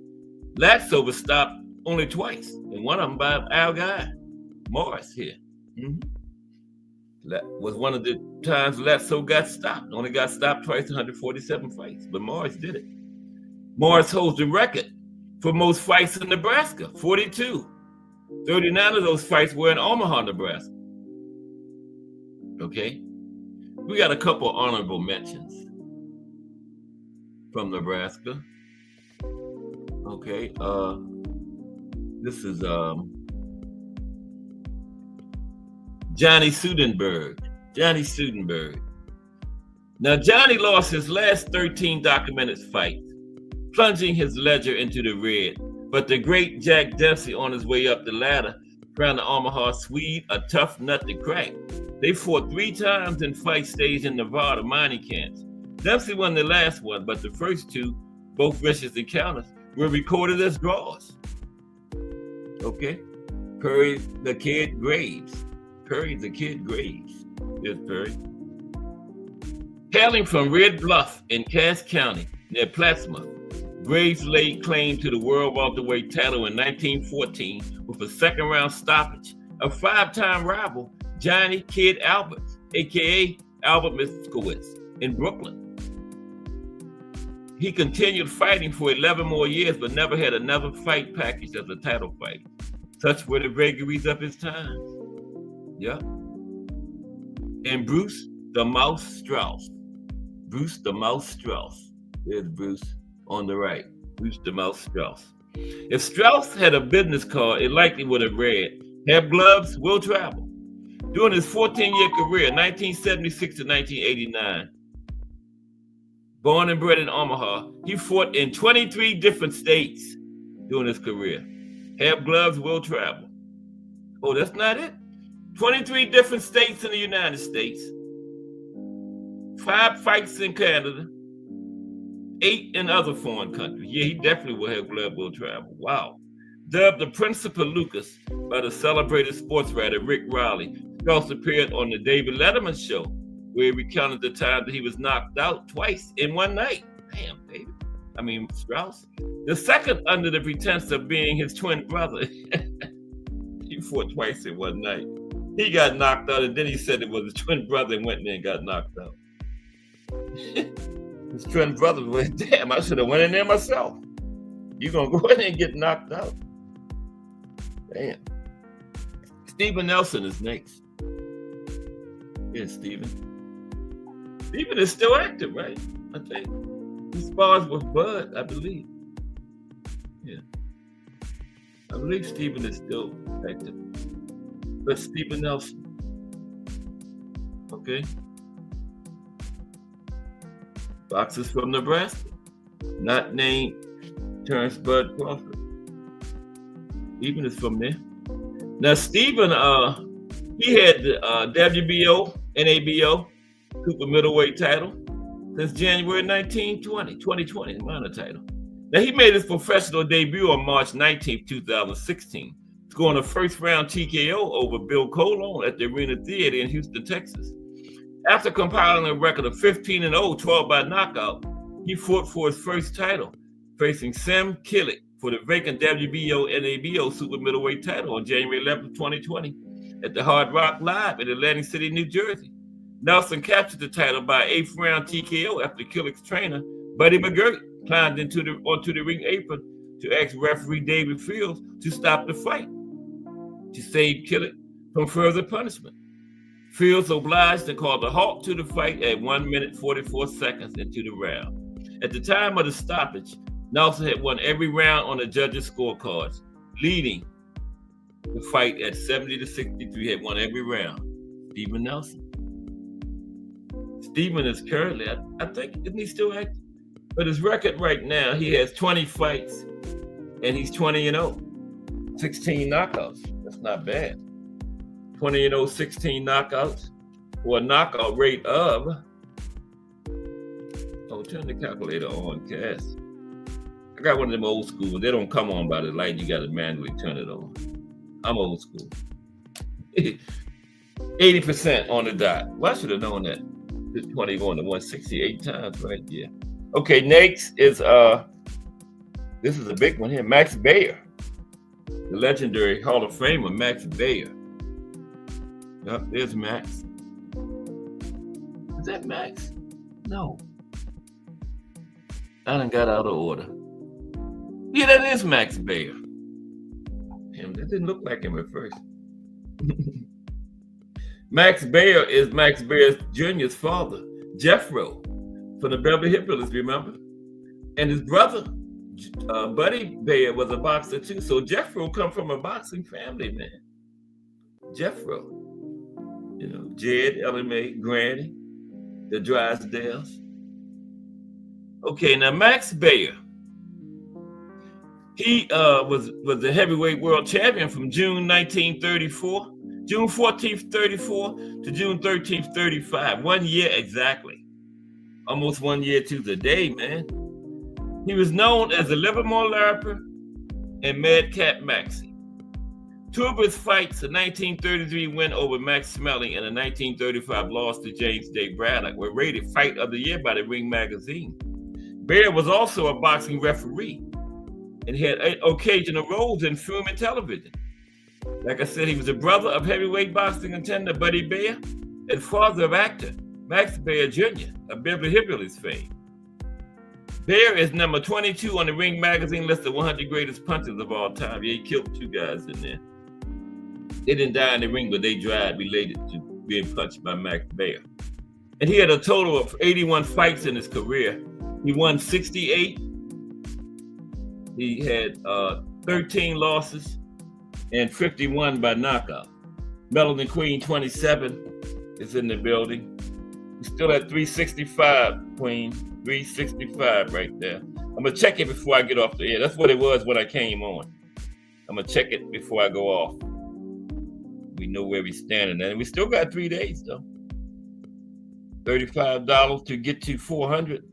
Latzo was stopped only twice, and one of them by our guy, Morris here. That was one of the times Latzo got stopped. Only got stopped twice, 147 fights, but Morris did it. Morris holds the record for most fights in Nebraska, 42. 39 of those fights were in Omaha, Nebraska. Okay? We got a couple honorable mentions from Nebraska. Okay, this is Johnny Sudenberg. Johnny Sudenberg. Now, Johnny lost his last 13 documented fights, plunging his ledger into the red. But the great Jack Dempsey, on his way up the ladder, found the Omaha Swede a tough nut to crack. They fought 3 times in fight staged in Nevada mining camps. Dempsey won the last one, but the first 2, both vicious encounters, were recorded as draws. Okay? Perry the Kid Graves. Perry the Kid Graves. There's Perry. Hailing from Red Bluff in Cass County, near Plattsmouth, Graves laid claim to the world welterweight title in 1914 with a 2nd-round stoppage of 5-time rival Johnny Kid Alberts, a.k.a. Albert Miskowitz, in Brooklyn. He continued fighting for 11 more years, but never had another fight packaged as a title fight. Such were the vagaries of his times. Yeah. And Bruce the Mouse Strauss. Bruce the Mouse Strauss. There's Bruce on the right. Bruce the Mouse Strauss. If Strauss had a business card, it likely would have read, "Have gloves, will travel." During his 14-year career, 1976 to 1989, born and bred in Omaha, he fought in 23 different states during his career. Have gloves, will travel. Oh, that's not it. 23 different states in the United States. 5 fights in Canada. 8 in other foreign countries. Yeah, he definitely will have gloves, will travel. Wow. Dubbed the Prince of Palookas by the celebrated sports writer Rick Riley, Strauss appeared on the David Letterman show, where he recounted the time that he was knocked out twice in one night. Damn, David. I mean, Strauss. The second under the pretense of being his twin brother. He fought twice in one night. He got knocked out, and then he said it was his twin brother and went in there and got knocked out. His twin brother went, damn, I should have went in there myself. You're going to go in there and get knocked out. Damn. Steven Nelson is next. Yeah, Steven. Steven is still active, right? I think. He spars with Bud, I believe. Yeah. I believe Steven is still active. But Steven Nelson. Okay. Boxers from Nebraska. Not named Terrence Bud Crawford. Steven is from there. Now, Steven, he had the WBO, NABO, super middleweight title since January 2020, the minor title. Now, he made his professional debut on March 19, 2016, scoring a first-round TKO over Bill Colon at the Arena Theater in Houston, Texas. After compiling a record of 15-0, 12 by knockout, he fought for his first title, facing Sam Killick for the vacant WBO NABO super middleweight title on January 11, 2020 at the Hard Rock Live in Atlantic City, New Jersey. Nelson captured the title by 8th round TKO after Killick's trainer, Buddy McGirt, climbed onto the ring apron to ask referee David Fields to stop the fight to save Killick from further punishment. Fields obliged and called a halt to the fight at 1 minute 44 seconds into the round. At the time of the stoppage, Nelson had won every round on the judges' scorecards, leading the fight at 70-63. He had won every round. Steven Nelson. Steven is currently, I think, isn't he still active? But his record right now, he has 20 fights, and he's 20-0, 16 knockouts. That's not bad. 20-0, 16 knockouts, for a knockout rate of, turn the calculator on, Cass. I got one of them old school. They don't come on by the light. You got to manually turn it on. I'm old school. 80% on the dot. Well, I should have known that. This 20 going to 168 times, right? Yeah. Okay, next is, this is a big one here. Max Baer. The legendary Hall of Famer, Max Baer. Yep, there's Max. Is that Max? No. I done got out of order. Yeah, that is Max Baer. Damn, that didn't look like him at first. Max Baer is Max Baer Jr.'s father, Jeffro, from the Beverly Hillbillies, remember? And his brother, Buddy Baer, was a boxer too. So Jeffro come from a boxing family, man. Jeffro. You know, Jed, Ellen Mae, Granny, the Drysdales. Okay, now Max Baer, he was the heavyweight world champion from June 14th, 34 to June 13th, 35. 1 year exactly. Almost 1 year to the day, man. He was known as the Livermore Larper and Madcap Maxey. Two of his fights, a 1933 win over Max Smelling and a 1935 loss to James J. Braddock, were rated Fight of the Year by the Ring magazine. Baer was also a boxing referee and had occasional roles in film and television. Like I said, he was a brother of heavyweight boxing contender Buddy Baer and father of actor Max Baer Jr. of Beverly Hillbillies fame. Baer is number 22 on the Ring magazine list of 100 greatest punchers of all time. Yeah, he killed two guys in there. They didn't die in the ring, but they died related to being punched by Max Baer. And he had a total of 81 fights in his career. He won 68. He had 13 losses and 51 by knockout. Melanie Queen 27 is in the building. He's still at 365, Queen. 365 right there. I'm gonna check it before I get off the air. That's what it was when I came on. I'm gonna check it before I go off. We know where we're standing, and we still got 3 days though. $35 to get to 400.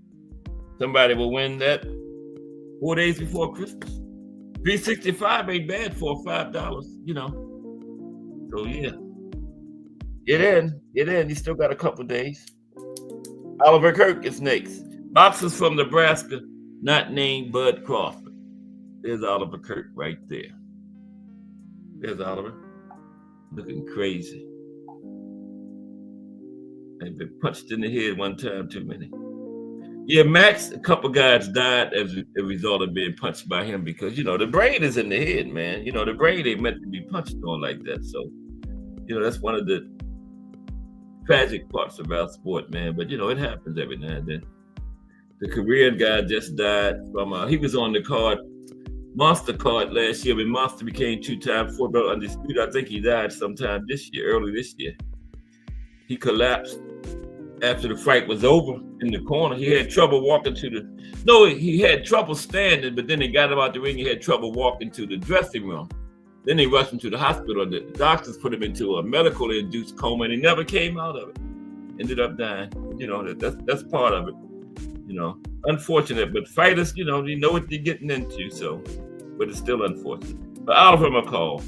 Somebody will win that 4 days before Christmas. 365 ain't bad for $5, you know. So yeah, get in. You still got a couple days. Oliver Kirk is next. Boxers from Nebraska, not named Bud Crawford. There's Oliver Kirk right there. There's Oliver, looking crazy. I've been punched in the head one time too many. Yeah, Max, a couple guys died as a result of being punched by him because, the brain is in the head, man. The brain ain't meant to be punched on like that. So, that's one of the tragic parts about sport, man. But, it happens every now and then. The Korean guy just died from, he was on the Monster card last year when Monster became 2-time 4-belt undisputed. I think he died sometime early this year. He collapsed after the fight was over in the corner. He had trouble walking he had trouble standing, but then they got him out the ring. He had trouble walking to the dressing room. Then they rushed him to the hospital. The doctors put him into a medically induced coma, and he never came out of it. Ended up dying. That's part of it. Unfortunate, but fighters, you know what you're getting into, so, but it's still unfortunate. But Oliver McCall,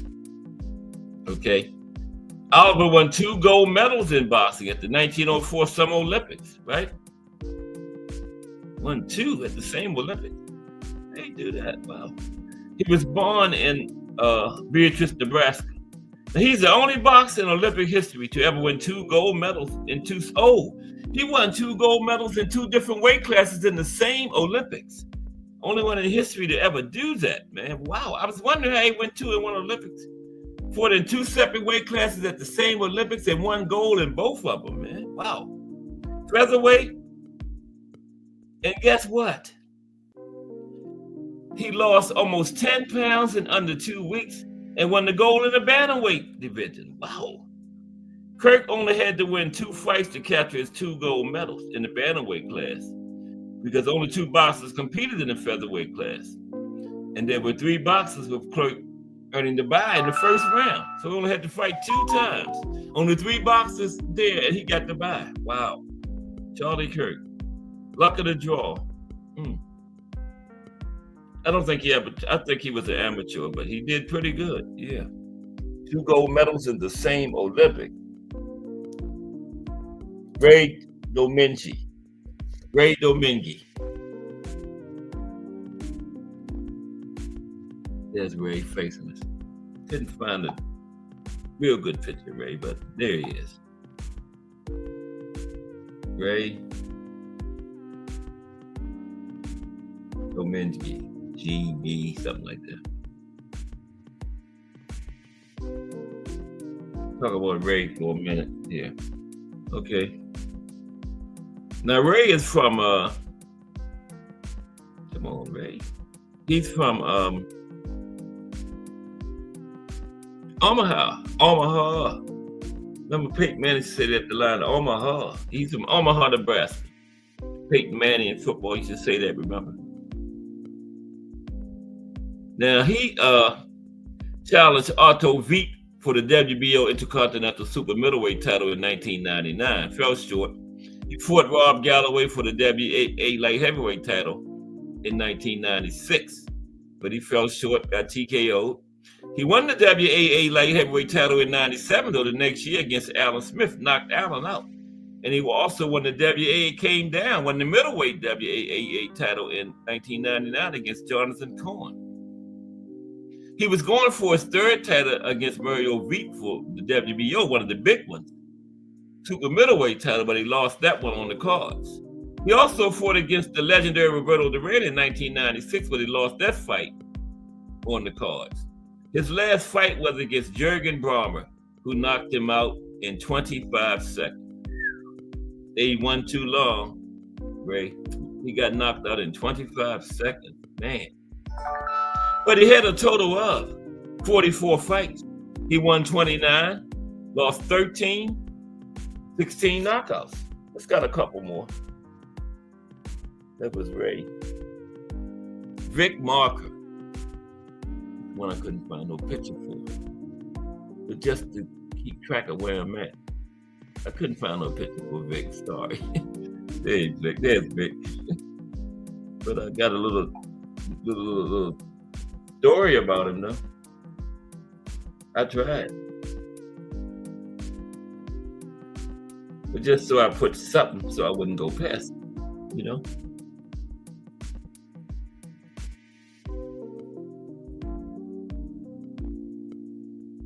okay? Oliver won 2 gold medals in boxing at the 1904 Summer Olympics, right? Won 2 at the same Olympics. They do that, wow. He was born in Beatrice, Nebraska. Now, he's the only boxer in Olympic history to ever win 2 gold medals in he won 2 gold medals in 2 different weight classes in the same Olympics. Only one in history to ever do that, man. Wow. I was wondering how he went 2 in one Olympics. Fought in 2 separate weight classes at the same Olympics and won gold in both of them, man. Wow. Featherweight. And guess what? He lost almost 10 pounds in under 2 weeks and won the gold in the bantamweight division. Wow. Kirk only had to win 2 fights to capture his 2 gold medals in the bantamweight class because only 2 boxers competed in the featherweight class. And there were 3 boxers with Kirk earning the bye in the first round. So he only had to fight 2 times. Only 3 boxers there, and he got the bye. Wow. Charlie Kirk. Luck of the draw. I don't think I think he was an amateur, but he did pretty good. Yeah. 2 gold medals in the same Olympic. Ray Domingue. There's Ray facing us. Couldn't find a real good picture of Ray, but there he is. Ray Domingue. GB, something like that. Talk about Ray for a minute here. Okay. Now Ray is from come on, Ray. He's from Omaha. Remember Peyton Manning said at the line, Omaha. He's from Omaha, Nebraska. Peyton Manning in football used to say that, remember? Now he challenged Otto Wiet for the WBO Intercontinental Super Middleweight title in 1999. Fell short. He fought Rob Galloway for the WAA Light Heavyweight title in 1996, but he fell short, got TKO'd. He won the WAA Light Heavyweight title in 97, though the next year against Alan Smith, knocked Alan out. And he also won the won the middleweight WAA title in 1999 against Jonathan Cohen. He was going for his 3rd title against Mario Wiet for the WBO, one of the big ones. Super middleweight title, but he lost that one on the cards. He also fought against the legendary Roberto Duran in 1996, but he lost that fight on the cards. His last fight was against Jürgen Bräumer, who knocked him out in 25 seconds. They won too long, Ray. He got knocked out in 25 seconds. Man. But he had a total of 44 fights. He won 29, lost 13, 16 knockouts. Let's got a couple more. That was Ray. Vic Marker. One I couldn't find no picture for. But just to keep track of where I'm at, I couldn't find no picture for Vic. Sorry. There's Vic. There's Vic. But I got a little story about him, though. I tried. But just so I put something so I wouldn't go past it, you know?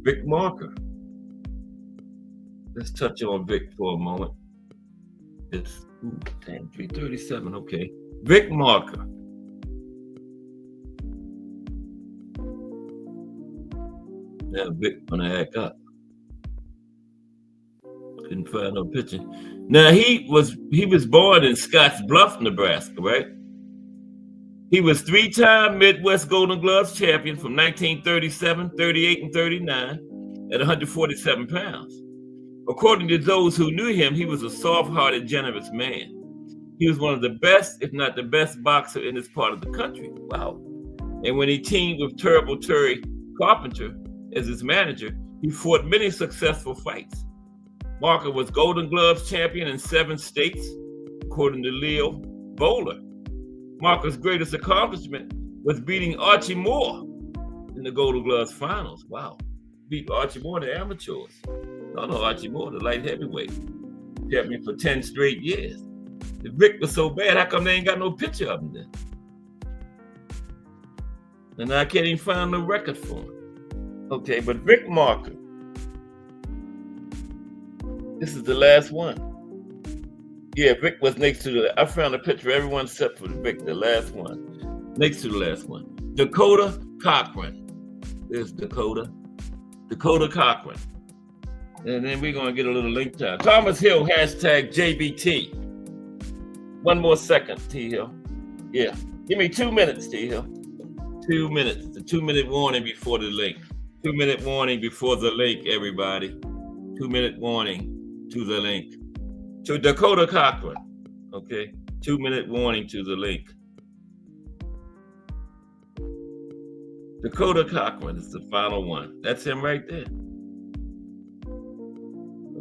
Vic Marker. Let's touch on Vic for a moment. this. Ooh, damn, 337. Okay. Vic Marker. Now Vic gonna act up. Couldn't find no picture. Now he was born in Scotts Bluff, Nebraska, right? He was 3-time Midwest Golden Gloves champion from 1937, 38, and 39 at 147 pounds. According to those who knew him, he was a soft-hearted, generous man. He was one of the best, if not the best, boxer in this part of the country. Wow. And when he teamed with Terrible Terry Carpenter as his manager, he fought many successful fights. Marker was Golden Gloves champion in 7 states, according to Leo Bowler. Marker's greatest accomplishment was beating Archie Moore in the Golden Gloves finals. Wow. Beat Archie Moore, the amateurs. No, Archie Moore, the light heavyweight. Champion for 10 straight years. If Vic was so bad, how come they ain't got no picture of him then? And I can't even find no record for him. Okay, but Vic Marker. This is the last one. Yeah, Vic was next to the, I found a picture of everyone except for Vic, the last one. Next to the last one. Dakota Cochran. There's Dakota. Dakota Cochran. And then we're going to get a little link time. Thomas Hill, hashtag JBT. One more second, T Hill. Yeah. Give me 2 minutes, T Hill. 2 minutes. The 2-minute warning before the link. 2-minute warning before the link, everybody. 2-minute warning to the link. To Dakota Cochran. Okay. 2-minute warning to the link. Dakota Cochran is the final one. That's him right there.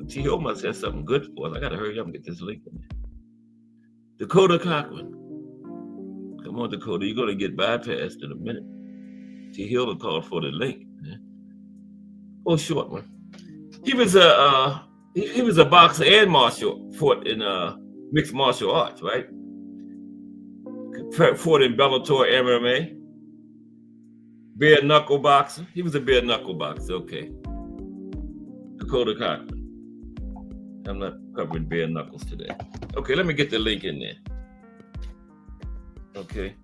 T Hill must have something good for us. I gotta hurry up and get this link in there. Dakota Cochran. Come on, Dakota. You're gonna get bypassed in a minute. T Hill will call for the link. Man. Oh, short one. He was a boxer and fought in mixed martial arts, right? Fought in Bellator MMA. Bare knuckle boxer. He was a bare knuckle boxer. Okay. Dakota Cochran. I'm not covering bare knuckles today. Okay, let me get the link in there. Okay.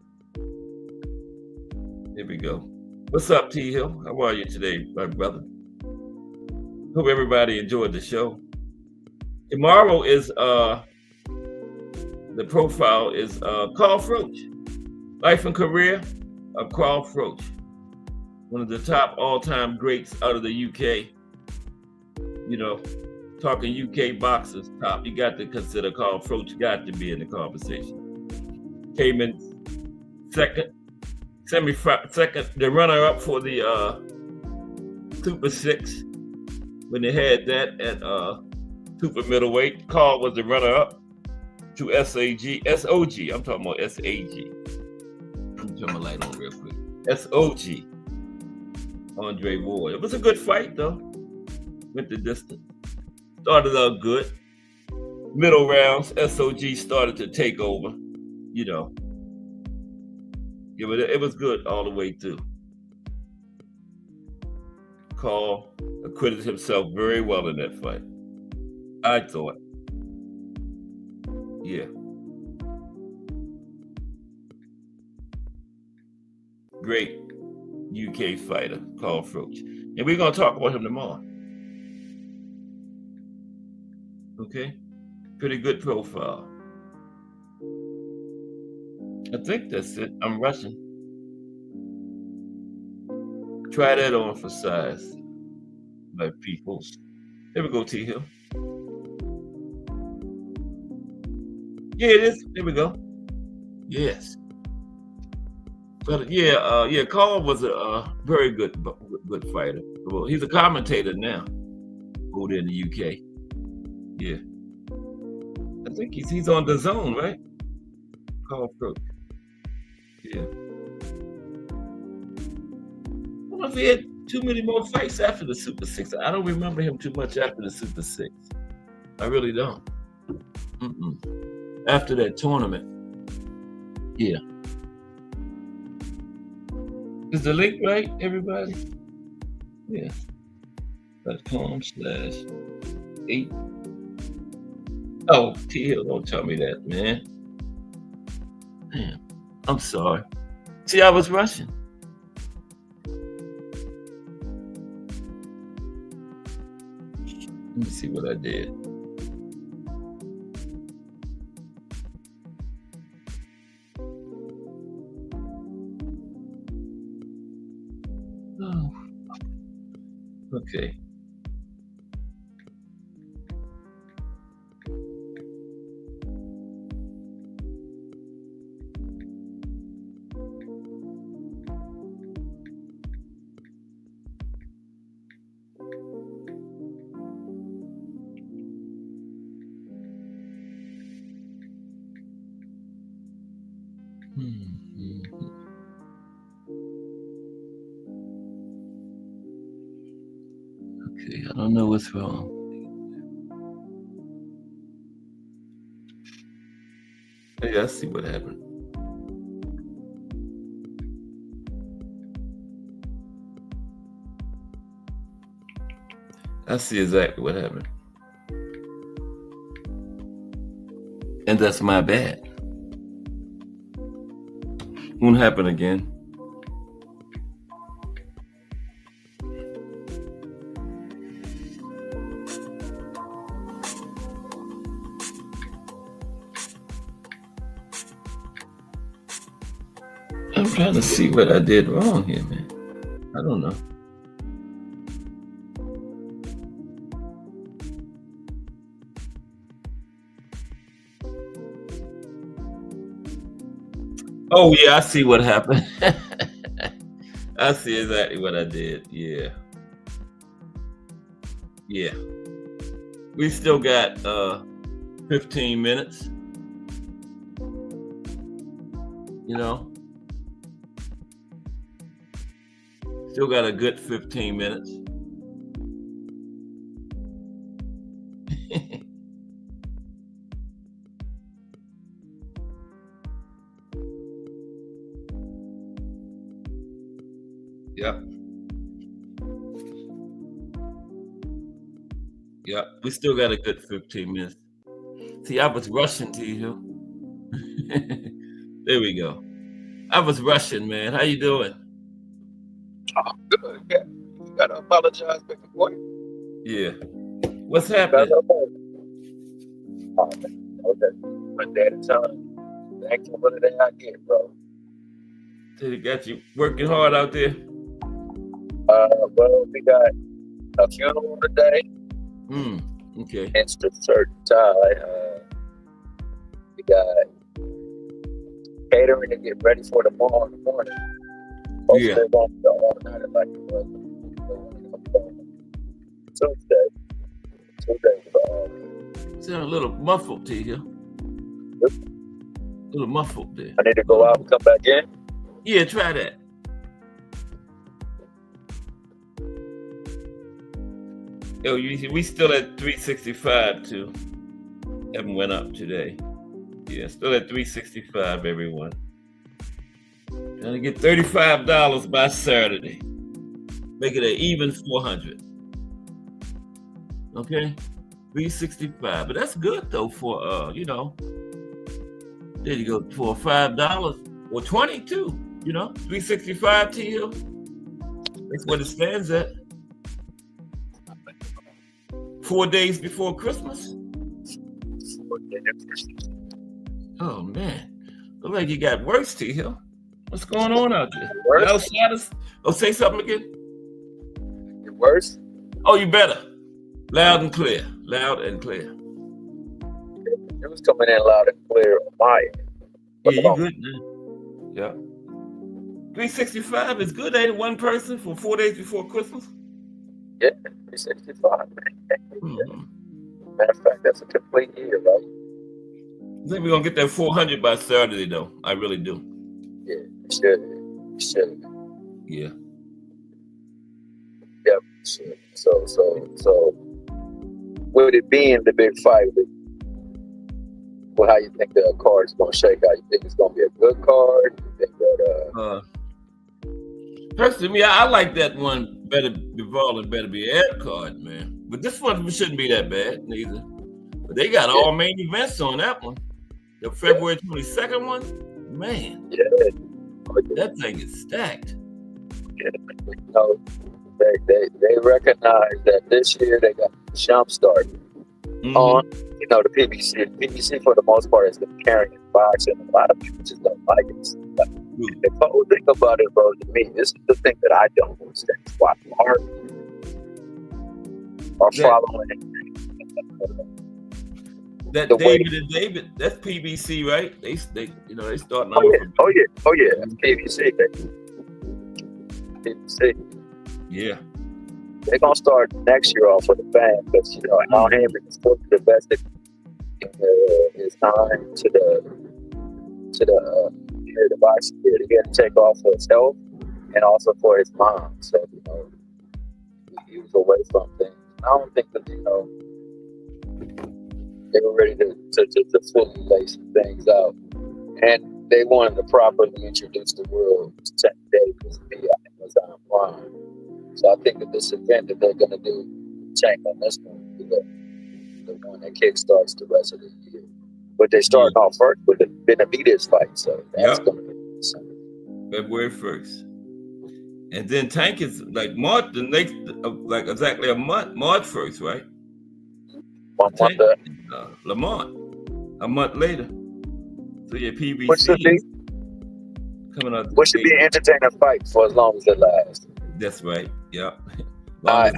Here we go. What's up, T Hill? How are you today, my brother? Hope everybody enjoyed the show. Tomorrow is the profile is Carl Froch. Life and career of Carl Froch. One of the top all-time greats out of the UK. You know, talking UK boxers top, you got to consider Carl Froch got to be in the conversation. Came in second, the runner-up for the Super 6 when they had that at super middleweight. Carl was the runner-up to SOG. I'm talking about SAG. Let me turn my light on real quick. SOG. Andre Ward. It was a good fight though. Went the distance. Started out good. Middle rounds, SOG started to take over. You know. Yeah, but it was good all the way through. Carl acquitted himself very well in that fight. I thought. Yeah. Great UK fighter, Carl Froch. And we're going to talk about him tomorrow. Okay? Pretty good profile. I think that's it. I'm rushing. Try that on for size, my peoples. There we go, T Hill. Yeah, it is. There we go. Yes. But yeah, Carl was a very good fighter. Well, he's a commentator now over there in the UK. Yeah. I think he's on the zone, right? Carl Froch. Yeah. I don't know if he had too many more fights after the Super 6. I don't remember him too much after the Super 6. I really don't. After that tournament. Yeah. Is the link right, everybody? Yeah. .com/8. Oh, T-Hill, don't tell me that, man. Damn, I'm sorry. See, I was rushing. Let me see what I did. Oh, okay. Okay, I don't know what's wrong. Hey, I see what happened. I see exactly what happened. And that's my bad. Won't happen again. I'm trying to see what I did wrong here, man. I don't know. Oh, yeah, I see what happened. I see exactly what I did. Yeah. Yeah. We still got 15 minutes. You know? Still got a good 15 minutes. Yep. Yep. We still got a good 15 minutes. See, I was rushing to you. There we go. I was rushing, man. How you doing? Oh, good. Yeah. You gotta apologize, big boy. Yeah. What's happening? Oh, man. Okay. One day at a time. Thanks for what the day I get, bro. They got you working hard out there? Well, we got a funeral today. Okay. It's the certain tie. We got catering to get ready for tomorrow in the morning. Hopefully Yeah. they won't be all night like it was Tuesday. Sound a little muffled to you. A little muffled there. I need to go out and come back in. Yeah, try that. Yo, we still at 365 too. Haven't went up today. Yeah, still at 365, everyone. Trying to get $35 by Saturday. Make it an even 400. Okay? 365. But that's good though for there you go, for $5 or 22, 365 TL. That's what it stands at. 4 days before Christmas. Oh man, look like you got worse, T-Hill. What's going on out there? Oh, say something again. You're worse? Oh, you better. Loud and clear. Loud and clear. It was coming in loud and clear on my end. Yeah, you good, man. Yeah. 365 is good, ain't it? One person for 4 days before Christmas? Yeah, 365, man. Mm-hmm. Matter of fact, that's a complete year, right? I think we're gonna get that 400 by Saturday, though. I really do. Yeah, you should. You should. Yeah. Yep. Should. So, with it being the big fight, how you think the card's gonna shake out? You think it's gonna be a good card? You think that? Personally, I like that one. Better be Ball and better be Air card, man. But this one shouldn't be that bad, neither. They got all main events on that one. The February 22nd one, man. Yeah. That thing is stacked. Yeah. You know, they recognize that this year they got the jump start on, you know, the PBC. The PBC for the most part has been carrying boxing. A lot of people just don't like it. But the whole thing about it, bro, to me, this is the thing that I don't understand. Why art are following it. That David and David, that's PBC, right? They you know, they starting oh yeah, that's PBC, baby. PBC. Yeah. They're gonna start next year off with the band because, you know, Al Hammond is still the best in his time to the boxing field. He had to take off for his health and also for his mom. So, you know, he was away from things. I don't think that, you know, they were ready to fully lay some things out. And they wanted to properly introduce the world to Tank Davis via Amazon Prime. So I think that this event that they're going to do, Tank on this one, will be the one that kickstarts the rest of the year. But they starting off first with the Benavidez fight, so that's going to be something. February 1st. And then Tank is like March, the next, like exactly a month, March 1st, right? 1 month Lamont, a month later. So your PBC coming out. Which should be an entertaining fight for as long as it lasts. That's right. Yeah. High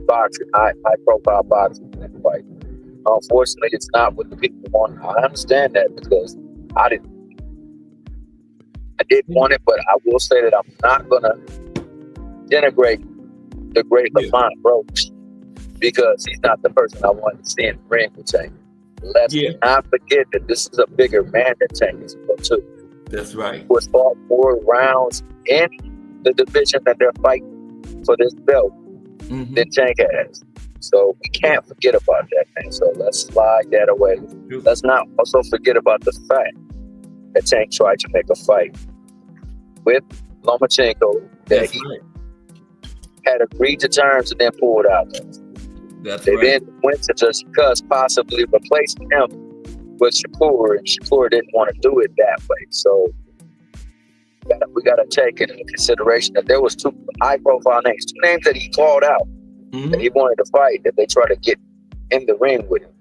boxing, high profile boxing in that fight. Unfortunately, it's not what the people want. I understand that because I didn't want it, but I will say that I'm not gonna denigrate the great Lamont Roach because he's not the person I want to see in the ring with Tank. Let's not forget that this is a bigger man than Tank is too. That's right. Who has fought more rounds in the division that they're fighting for this belt than Tank has. So we can't forget about that, man. So let's slide that away. Let's not also forget about the fact that Tank tried to make a fight with Lomachenko that he had agreed to terms and then pulled out. They then went to discuss possibly replacing him with Shakur, and Shakur didn't want to do it that way. So we got to take into consideration that there was two high-profile names, two names that he called out that he wanted to fight, that they tried to get in the ring with him.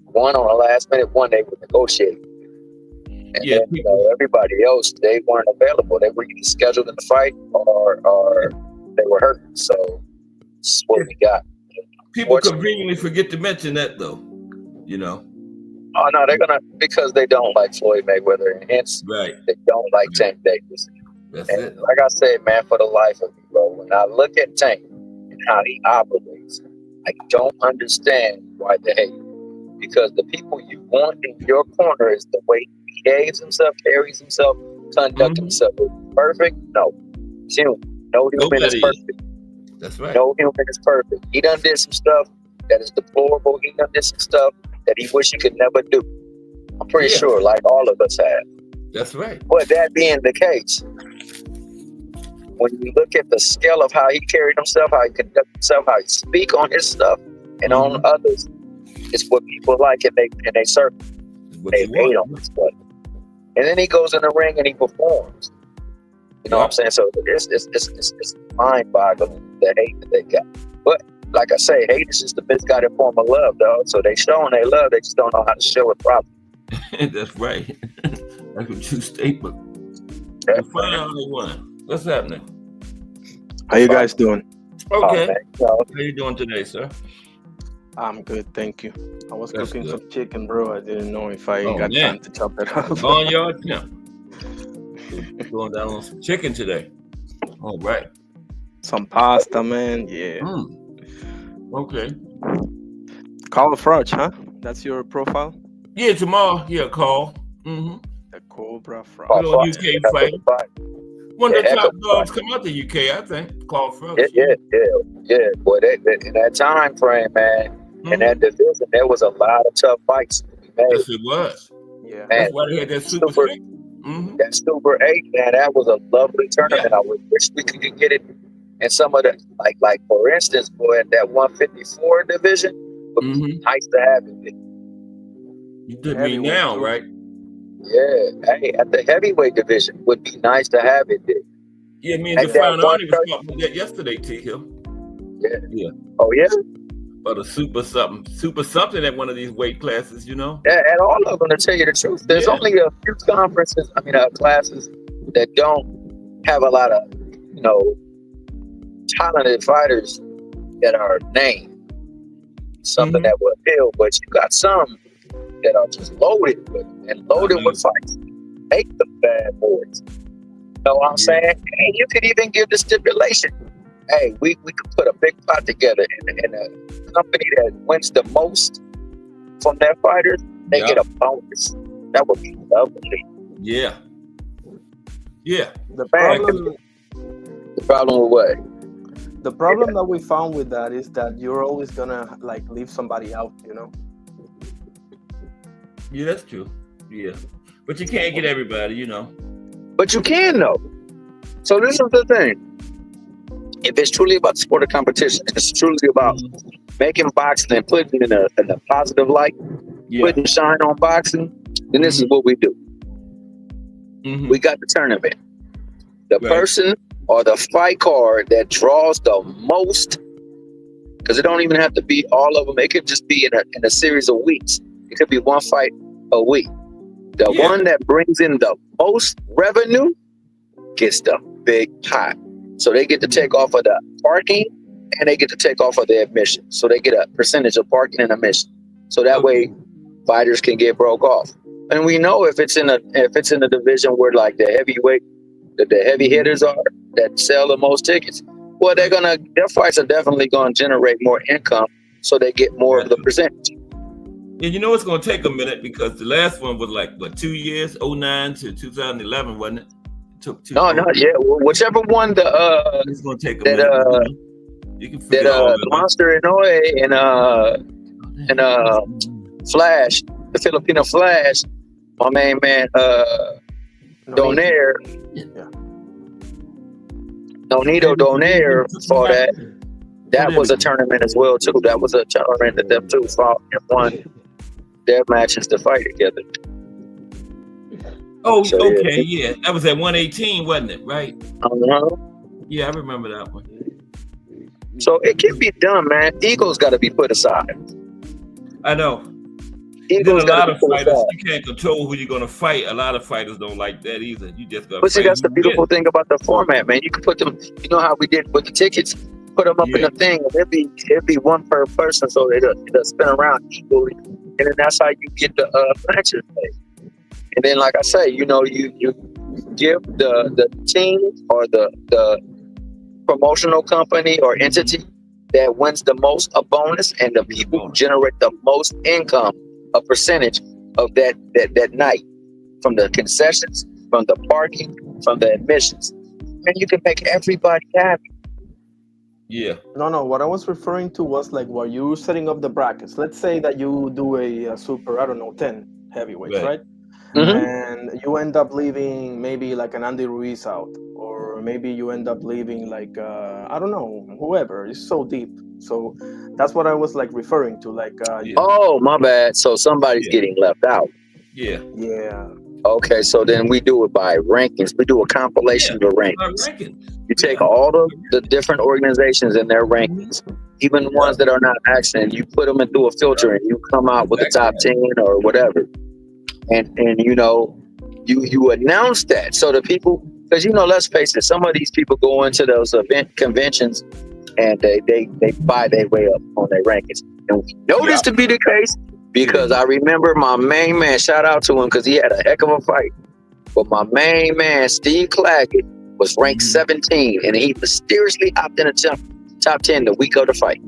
One on the last minute, one they were negotiating. And then, you know, everybody else, they weren't available. They were either scheduled in the fight or they were hurt. So this is what we got. People conveniently forget to mention that, though. You know. Oh no, they're gonna because they don't like Floyd Mayweather, and hence they don't like Tank Davis. That's and it. Like I said, man, for the life of me, bro, when I look at Tank and how he operates, I don't understand why they hate him. Because the people you want in your corner is the way he behaves himself, carries himself, conducts himself. Is he perfect? No. He's human. No human is perfect. That's right. No human is perfect. He done did some stuff that is deplorable. He done did some stuff that he wish he could never do. I'm pretty sure, like all of us have. That's right. But that being the case, when you look at the scale of how he carried himself, how he conducted himself, how he speak on his stuff and on others, it's what people like, and they circle. They hate on this stuff. And then he goes in the ring and he performs. You know what I'm saying? So it's mind-boggling, the hate that they got. But like I say, hate is just the misguided form of love, dog. So they showing their love, they just don't know how to show it properly. That's right. That's a true statement. What's happening? How you guys doing? Okay. How you doing today, sir? I'm good, thank you. I was cooking some chicken, bro. I didn't know if I got time to chop it up. On your attempt. Going down on some chicken today. All right. Some pasta, man. Yeah. Okay. Call Froch, huh? That's your profile? Yeah, tomorrow. Yeah, call. The Cobra Froch. UK fight. One of the top dogs come out the UK, I think. Call Froch. Yeah. Boy, in that time frame, man, in that division, there was a lot of tough fights to be made. Yes, it was. Yeah. Man, that's why they had that Super 8. That Super 8, man, that was a lovely tournament. I wish we could get it in some of the, like for instance, boy, in that 154 division, would be nice to have it. You did me now, right? Yeah. Hey, at the heavyweight division, would be nice to have it there. Yeah, me and Jafar Arnie was talking about that yesterday, T. Hill. Yeah. Oh, yeah? But a super something at one of these weight classes, you know? Yeah, and all of them, to tell you the truth, there's only a few classes that don't have a lot of, talented fighters that are named. Something that will appeal, but you got some that are just loaded with fights. Make them bad boys. You know what I'm saying? And you could even give the stipulation. Hey, we could put a big pot together, and a company that wins the most from their fighters, they get a bonus. That would be lovely. Yeah. The problem with what? The problem that we found with that is that you're always gonna leave somebody out, Yeah, that's true. Yeah, but you can't get everybody, But you can though. So this is the thing. If it's truly about the sport of competition, it's truly about making boxing and putting it in a positive light, putting shine on boxing, then this is what we do. We got the tournament. The person or the fight card that draws the most, because it don't even have to be all of them. It could just be in a series of weeks. It could be one fight a week. The one that brings in the most revenue gets the big pot. So they get to take off of the parking and they get to take off of the admission. So they get a percentage of parking and admission. So that way fighters can get broke off. And we know if it's in a division where like the heavy hitters are that sell the most tickets, well, their fights are definitely gonna generate more income, so they get more of the percentage. And it's gonna take a minute because the last one was 2 years, 2009 to 2011, wasn't it? Whichever one it's gonna take a minute. You can forget Monster Inoue and Flash, the Filipino Flash, my main man Donaire. Nonito Donaire for that. That was a tournament as well too. That was a tournament that them two fought and won their matches to fight together. Oh, so, okay, yeah. That was at 118, wasn't it? Right? Yeah, I remember that one. So it can be done, man. Ego's got to be put aside. I know. Ego's a lot of fighters, you can't control who you're going to fight. A lot of fighters don't like that either. You just got to. But see, that's the beautiful thing about the format, man. You can put them. You know how we did with the tickets. Put them up in a thing, and it'd be one per person, so it'll spin around equally, and then that's how you get the matches made. And then, like I say, you give the team or the promotional company or entity that wins the most a bonus, and the people who generate the most income a percentage of that night from the concessions, from the parking, from the admissions. And you can make everybody happy. Yeah. No. What I was referring to was while you were setting up the brackets. Let's say that you do a super, 10 heavyweights, right? And you end up leaving maybe an Andy Ruiz out, or maybe you end up leaving whoever. It's so deep. So that's what I was referring to. Oh, my bad. So somebody's getting left out. Yeah. Okay, so then we do it by rankings. We do a compilation of rankings. You take all the different organizations and their rankings, even ones that are not accident, you put them into a filter and you come out with the top 10 or whatever. And you announce that so the people, because let's face it, some of these people go into those conventions and they buy their way up on their rankings. And we know this to be the case because I remember my main man, shout out to him because he had a heck of a fight. But my main man, Steve Claggett, was ranked 17 and he mysteriously hopped in the top 10 the week of the fight.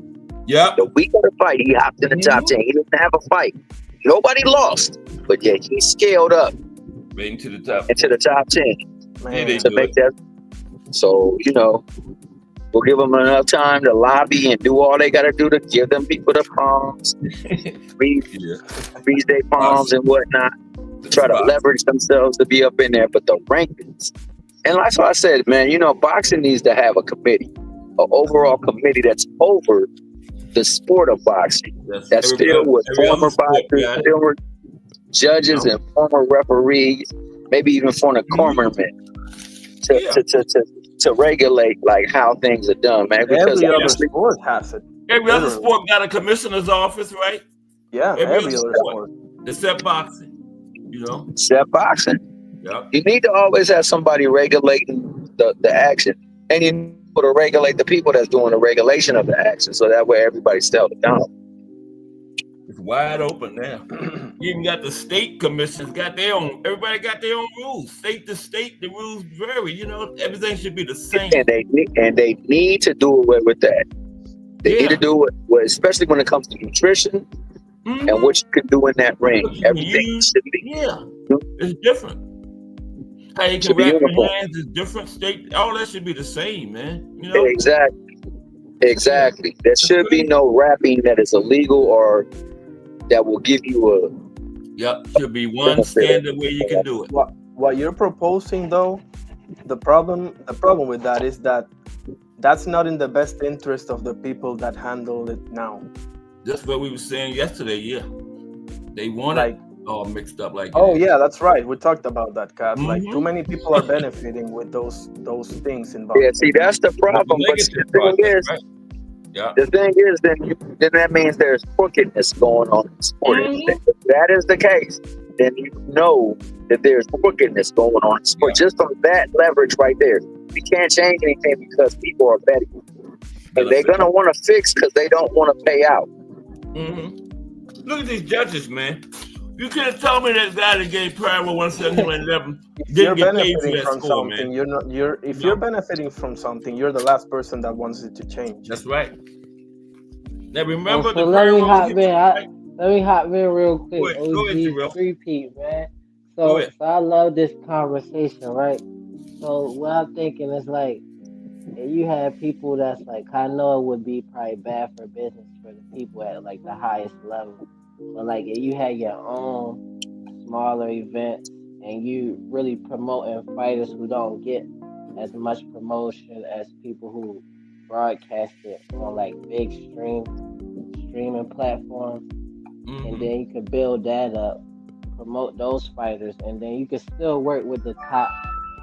Yeah. The week of the fight, he hopped in the top 10. He didn't have a fight. Nobody lost, but yet he scaled up into the top 10 to make that. So, we'll give them enough time to lobby and do all they got to do to give them people the palms, freeze their palms and whatnot, to try to leverage themselves to be up in there. But the rankings, and that's why I said, man, boxing needs to have a committee, an overall committee that's over the sport of boxing. That's still with former boxers, judges and former referees, maybe even former cornermen, to regulate like how things are done, man. Because every other sport has it. Every other sport got a commissioner's office, right? Yeah, every other sport. Except boxing, Except boxing. Yep. You need to always have somebody regulating the action, and you need to regulate the people that's doing the regulation of the action, so that way everybody's held accountable. It's wide open now. You even got the state commissions got their own. Everybody got their own rules. State to state, the rules vary. Everything should be the same. And they need to do away with that. They need to do it, especially when it comes to nutrition and what you can do in that ring. Everything should be. It's different. How you can wrap your hands is different. State, all that should be the same, man. Exactly. There should be no wrapping that is illegal or that will give you should be one standard way you can do it. What you're proposing, though, the problem with that is that that's not in the best interest of the people that handle it now. That's what we were saying yesterday. Yeah, they want it all mixed up like. Oh yeah, that's right. We talked about that, Kat. Like too many people are benefiting with those things involved. Yeah, see, that's the problem. But the thing is, then that means there's crookedness going on in the sport. If that is the case, then you know that there's crookedness going on in the sport. Just from that leverage right there. We can't change anything because people are betting. And they're going to want to fix because they don't want to pay out. Look at these judges, man. You could have told me that guy that gave Pride with 171-11 didn't get paid for that score, something, man. If you're benefiting from something, you're the last person that wants it to change. That's right. Now remember let me hop in real quick. OG repeat, man. So I love this conversation, right? So what I'm thinking is like, if you have people that's like, I know it would be probably bad for business for the people at like the highest level, but like if you had your own smaller events and you really promoting fighters who don't get as much promotion as people who broadcast it on like big streaming platforms, and then you could build that up, promote those fighters, and then you could still work with the top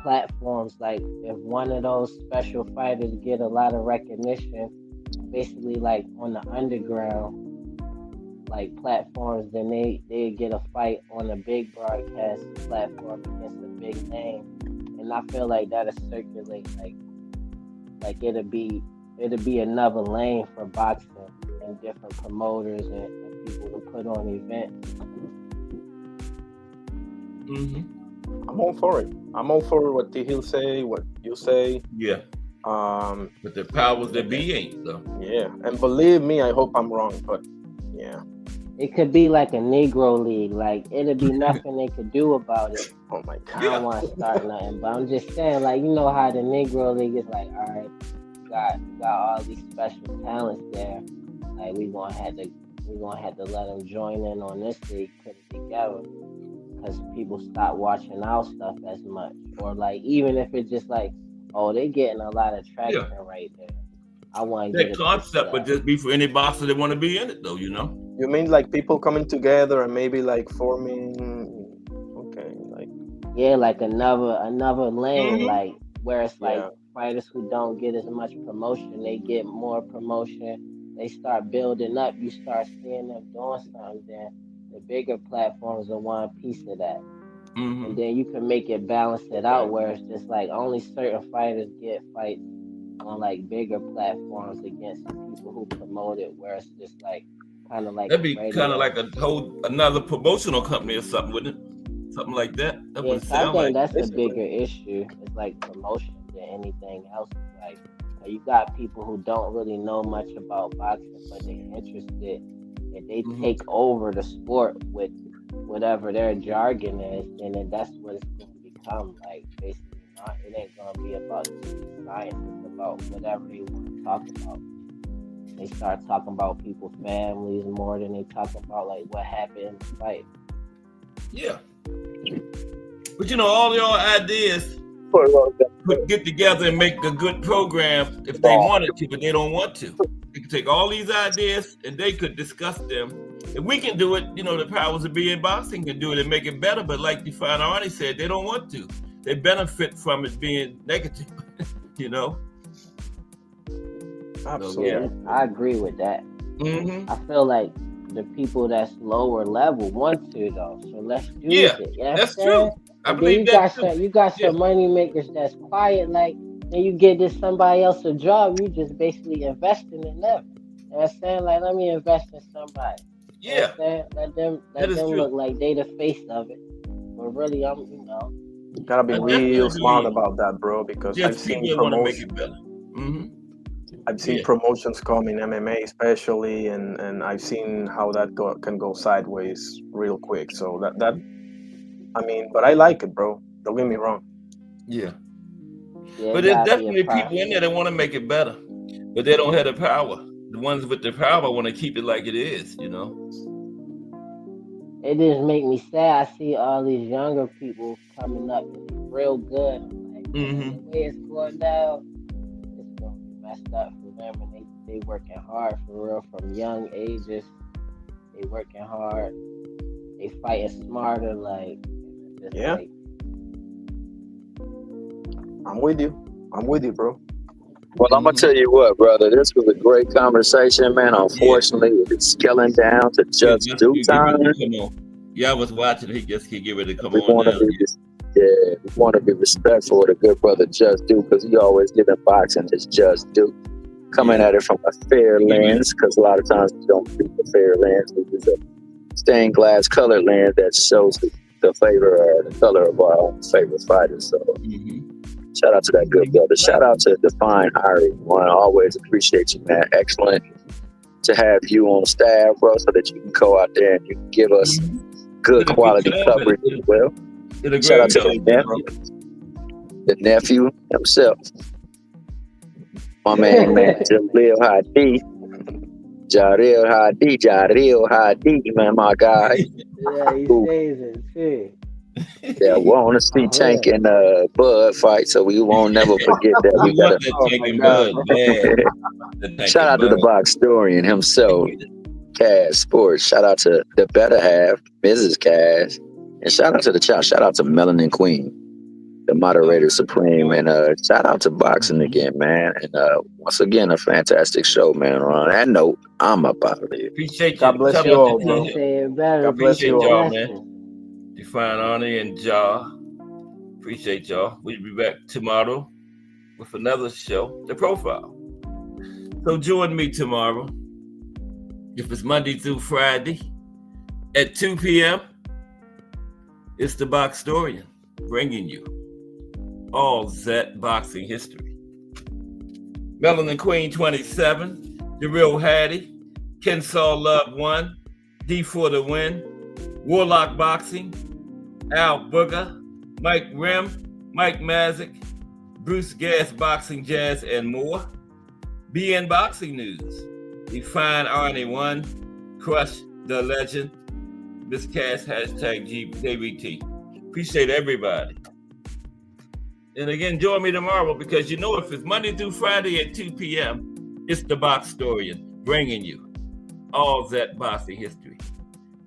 platforms. Like if one of those special fighters get a lot of recognition, basically like on the underground like platforms, then they get a fight on a big broadcast platform against a big name, and I feel like that'll circulate like it'll be another lane for boxing and different promoters and people to put on events. I'm all for it. I'm all for what he'll say, what you say. Yeah. But the powers that be ain't though. Yeah, and believe me, I hope I'm wrong, but yeah. It could be like a Negro league. Like it'll be nothing they could do about it. Oh my God. I don't want to start nothing, but I'm just saying, like, you know how the Negro league is like, all right, got all these special talents there. Like we gonna have to let them join in on this league, put it together, because people stop watching our stuff as much. Or like even if it's just like, oh, they getting a lot of traction right there. I want that concept would just be for any boxer that want to be in it, though. You mean like people coming together and maybe like forming, like another lane, like where it's like fighters who don't get as much promotion, they get more promotion. They start building up. You start seeing them doing something. Then the bigger platforms will want a piece of that. And then you can make it balance it out where it's just like only certain fighters get fights on like bigger platforms against people who promote it, where it's just like kind of like that'd be kind of like another promotional company or something, wouldn't it? Something like that. That would sound like that's the bigger issue. It's like promotion than anything else. It's like you got people who don't really know much about boxing, but they're interested, and they take over the sport with whatever their jargon is, and then that's what it's going to become. Like basically, it ain't going to be about science. It's about whatever they want to talk about. They start talking about people's families more than they talk about like what happened in the fight. Yeah, but all your ideas could get together and make a good program if they wanted to, but they don't want to. They could take all these ideas and they could discuss them If we can do it, the powers that be in boxing can do it and make it better. But like Define Arnie said, they don't want to. They benefit from it being negative, Absolutely. Yeah, I agree with that. Mm-hmm. I feel like the people that's lower level want to though, so let's use it. You know that's true. I believe you got some money makers that's quiet, like, and you give this somebody else a job, you just basically investing in them. You know what I'm saying? Like, let me invest in somebody. You know what I'm saying? Let them look like they the face of it. But really, You gotta be real smart about that, bro, because I've seen promotions. Mm-hmm. I've seen promotions come in MMA especially, and I've seen how that can go sideways real quick. So that I mean, but I like it, bro. Don't get me wrong. Yeah. But there's definitely people in there that want to make it better, but they don't have the power. The ones with the power want to keep it like it is, It just make me sad. I see all these younger people coming up and they real good. I'm like, the way it's going down, it's gonna be messed up for them. And they working hard for real from young ages. They working hard. They fighting smarter. Like, like, I'm with you, bro. Well, I'm gonna tell you what, brother. This was a great conversation, man. Unfortunately, it's scaling down to just due time. Yeah, I was watching. He just can't get ready to come we on want down. We want to be respectful of the good brother Just Do, because he always giving boxing his just due, coming at it from a fair lens. Because a lot of times we don't keep a fair lens. We use a stained glass colored lens that shows the favor or the color of our own favorite fighters. So. Shout out to that good brother. Shout out to Define Harry. I always appreciate you, man. Excellent to have you on staff, bro, so that you can go out there and you can give us good quality coverage as well. Shout out to the nephew himself. My man, Jareel Hadi, man, my guy. Yeah, he says it too. Yeah, we want to see Tank and Bud fight, so we won't never forget that. We got shout out to the box historian himself, Cash Sports. Shout out to the better half, Mrs. Cash, and shout out to the child. Shout out to Melanin Queen, the moderator supreme, and shout out to boxing again, man. And once again, a fantastic show, man. On that note, I'm up out of here. Appreciate you. God bless you all, bro. God bless you all, man. Define Arnie and Ja. Appreciate y'all. We'll be back tomorrow with another show, The Profile. So join me tomorrow. If it's Monday through Friday at 2 p.m., it's the Box Historian bringing you all that boxing history. Melanin Queen 27, The Real Hattie, Kensaw Love 1, D for the Win, Warlock Boxing, Al Booger, Mike Rim, Mike Mazik, Bruce Gas Boxing Jazz, and more. BN Boxing News, Define Arnie 1, Crush the Legend, Miss Cass, #JBT. Appreciate everybody. And again, join me tomorrow because if it's Monday through Friday at 2 p.m., it's the Box Historian bringing you all that boxing history.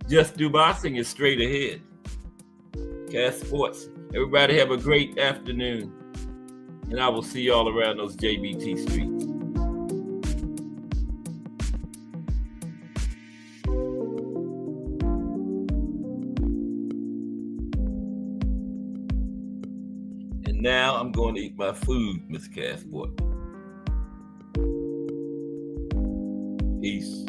Just Do Boxing is straight ahead. Cass Sports. Everybody have a great afternoon. And I will see y'all around those JBT streets. And now I'm going to eat my food, Miss Cass Sport. Peace.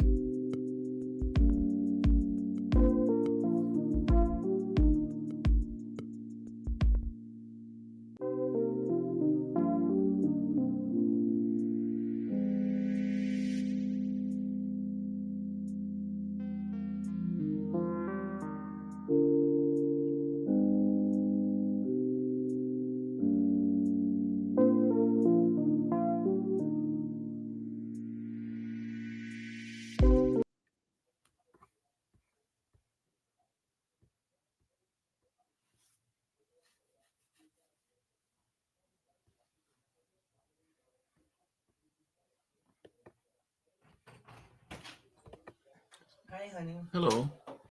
Hi, honey. Hello.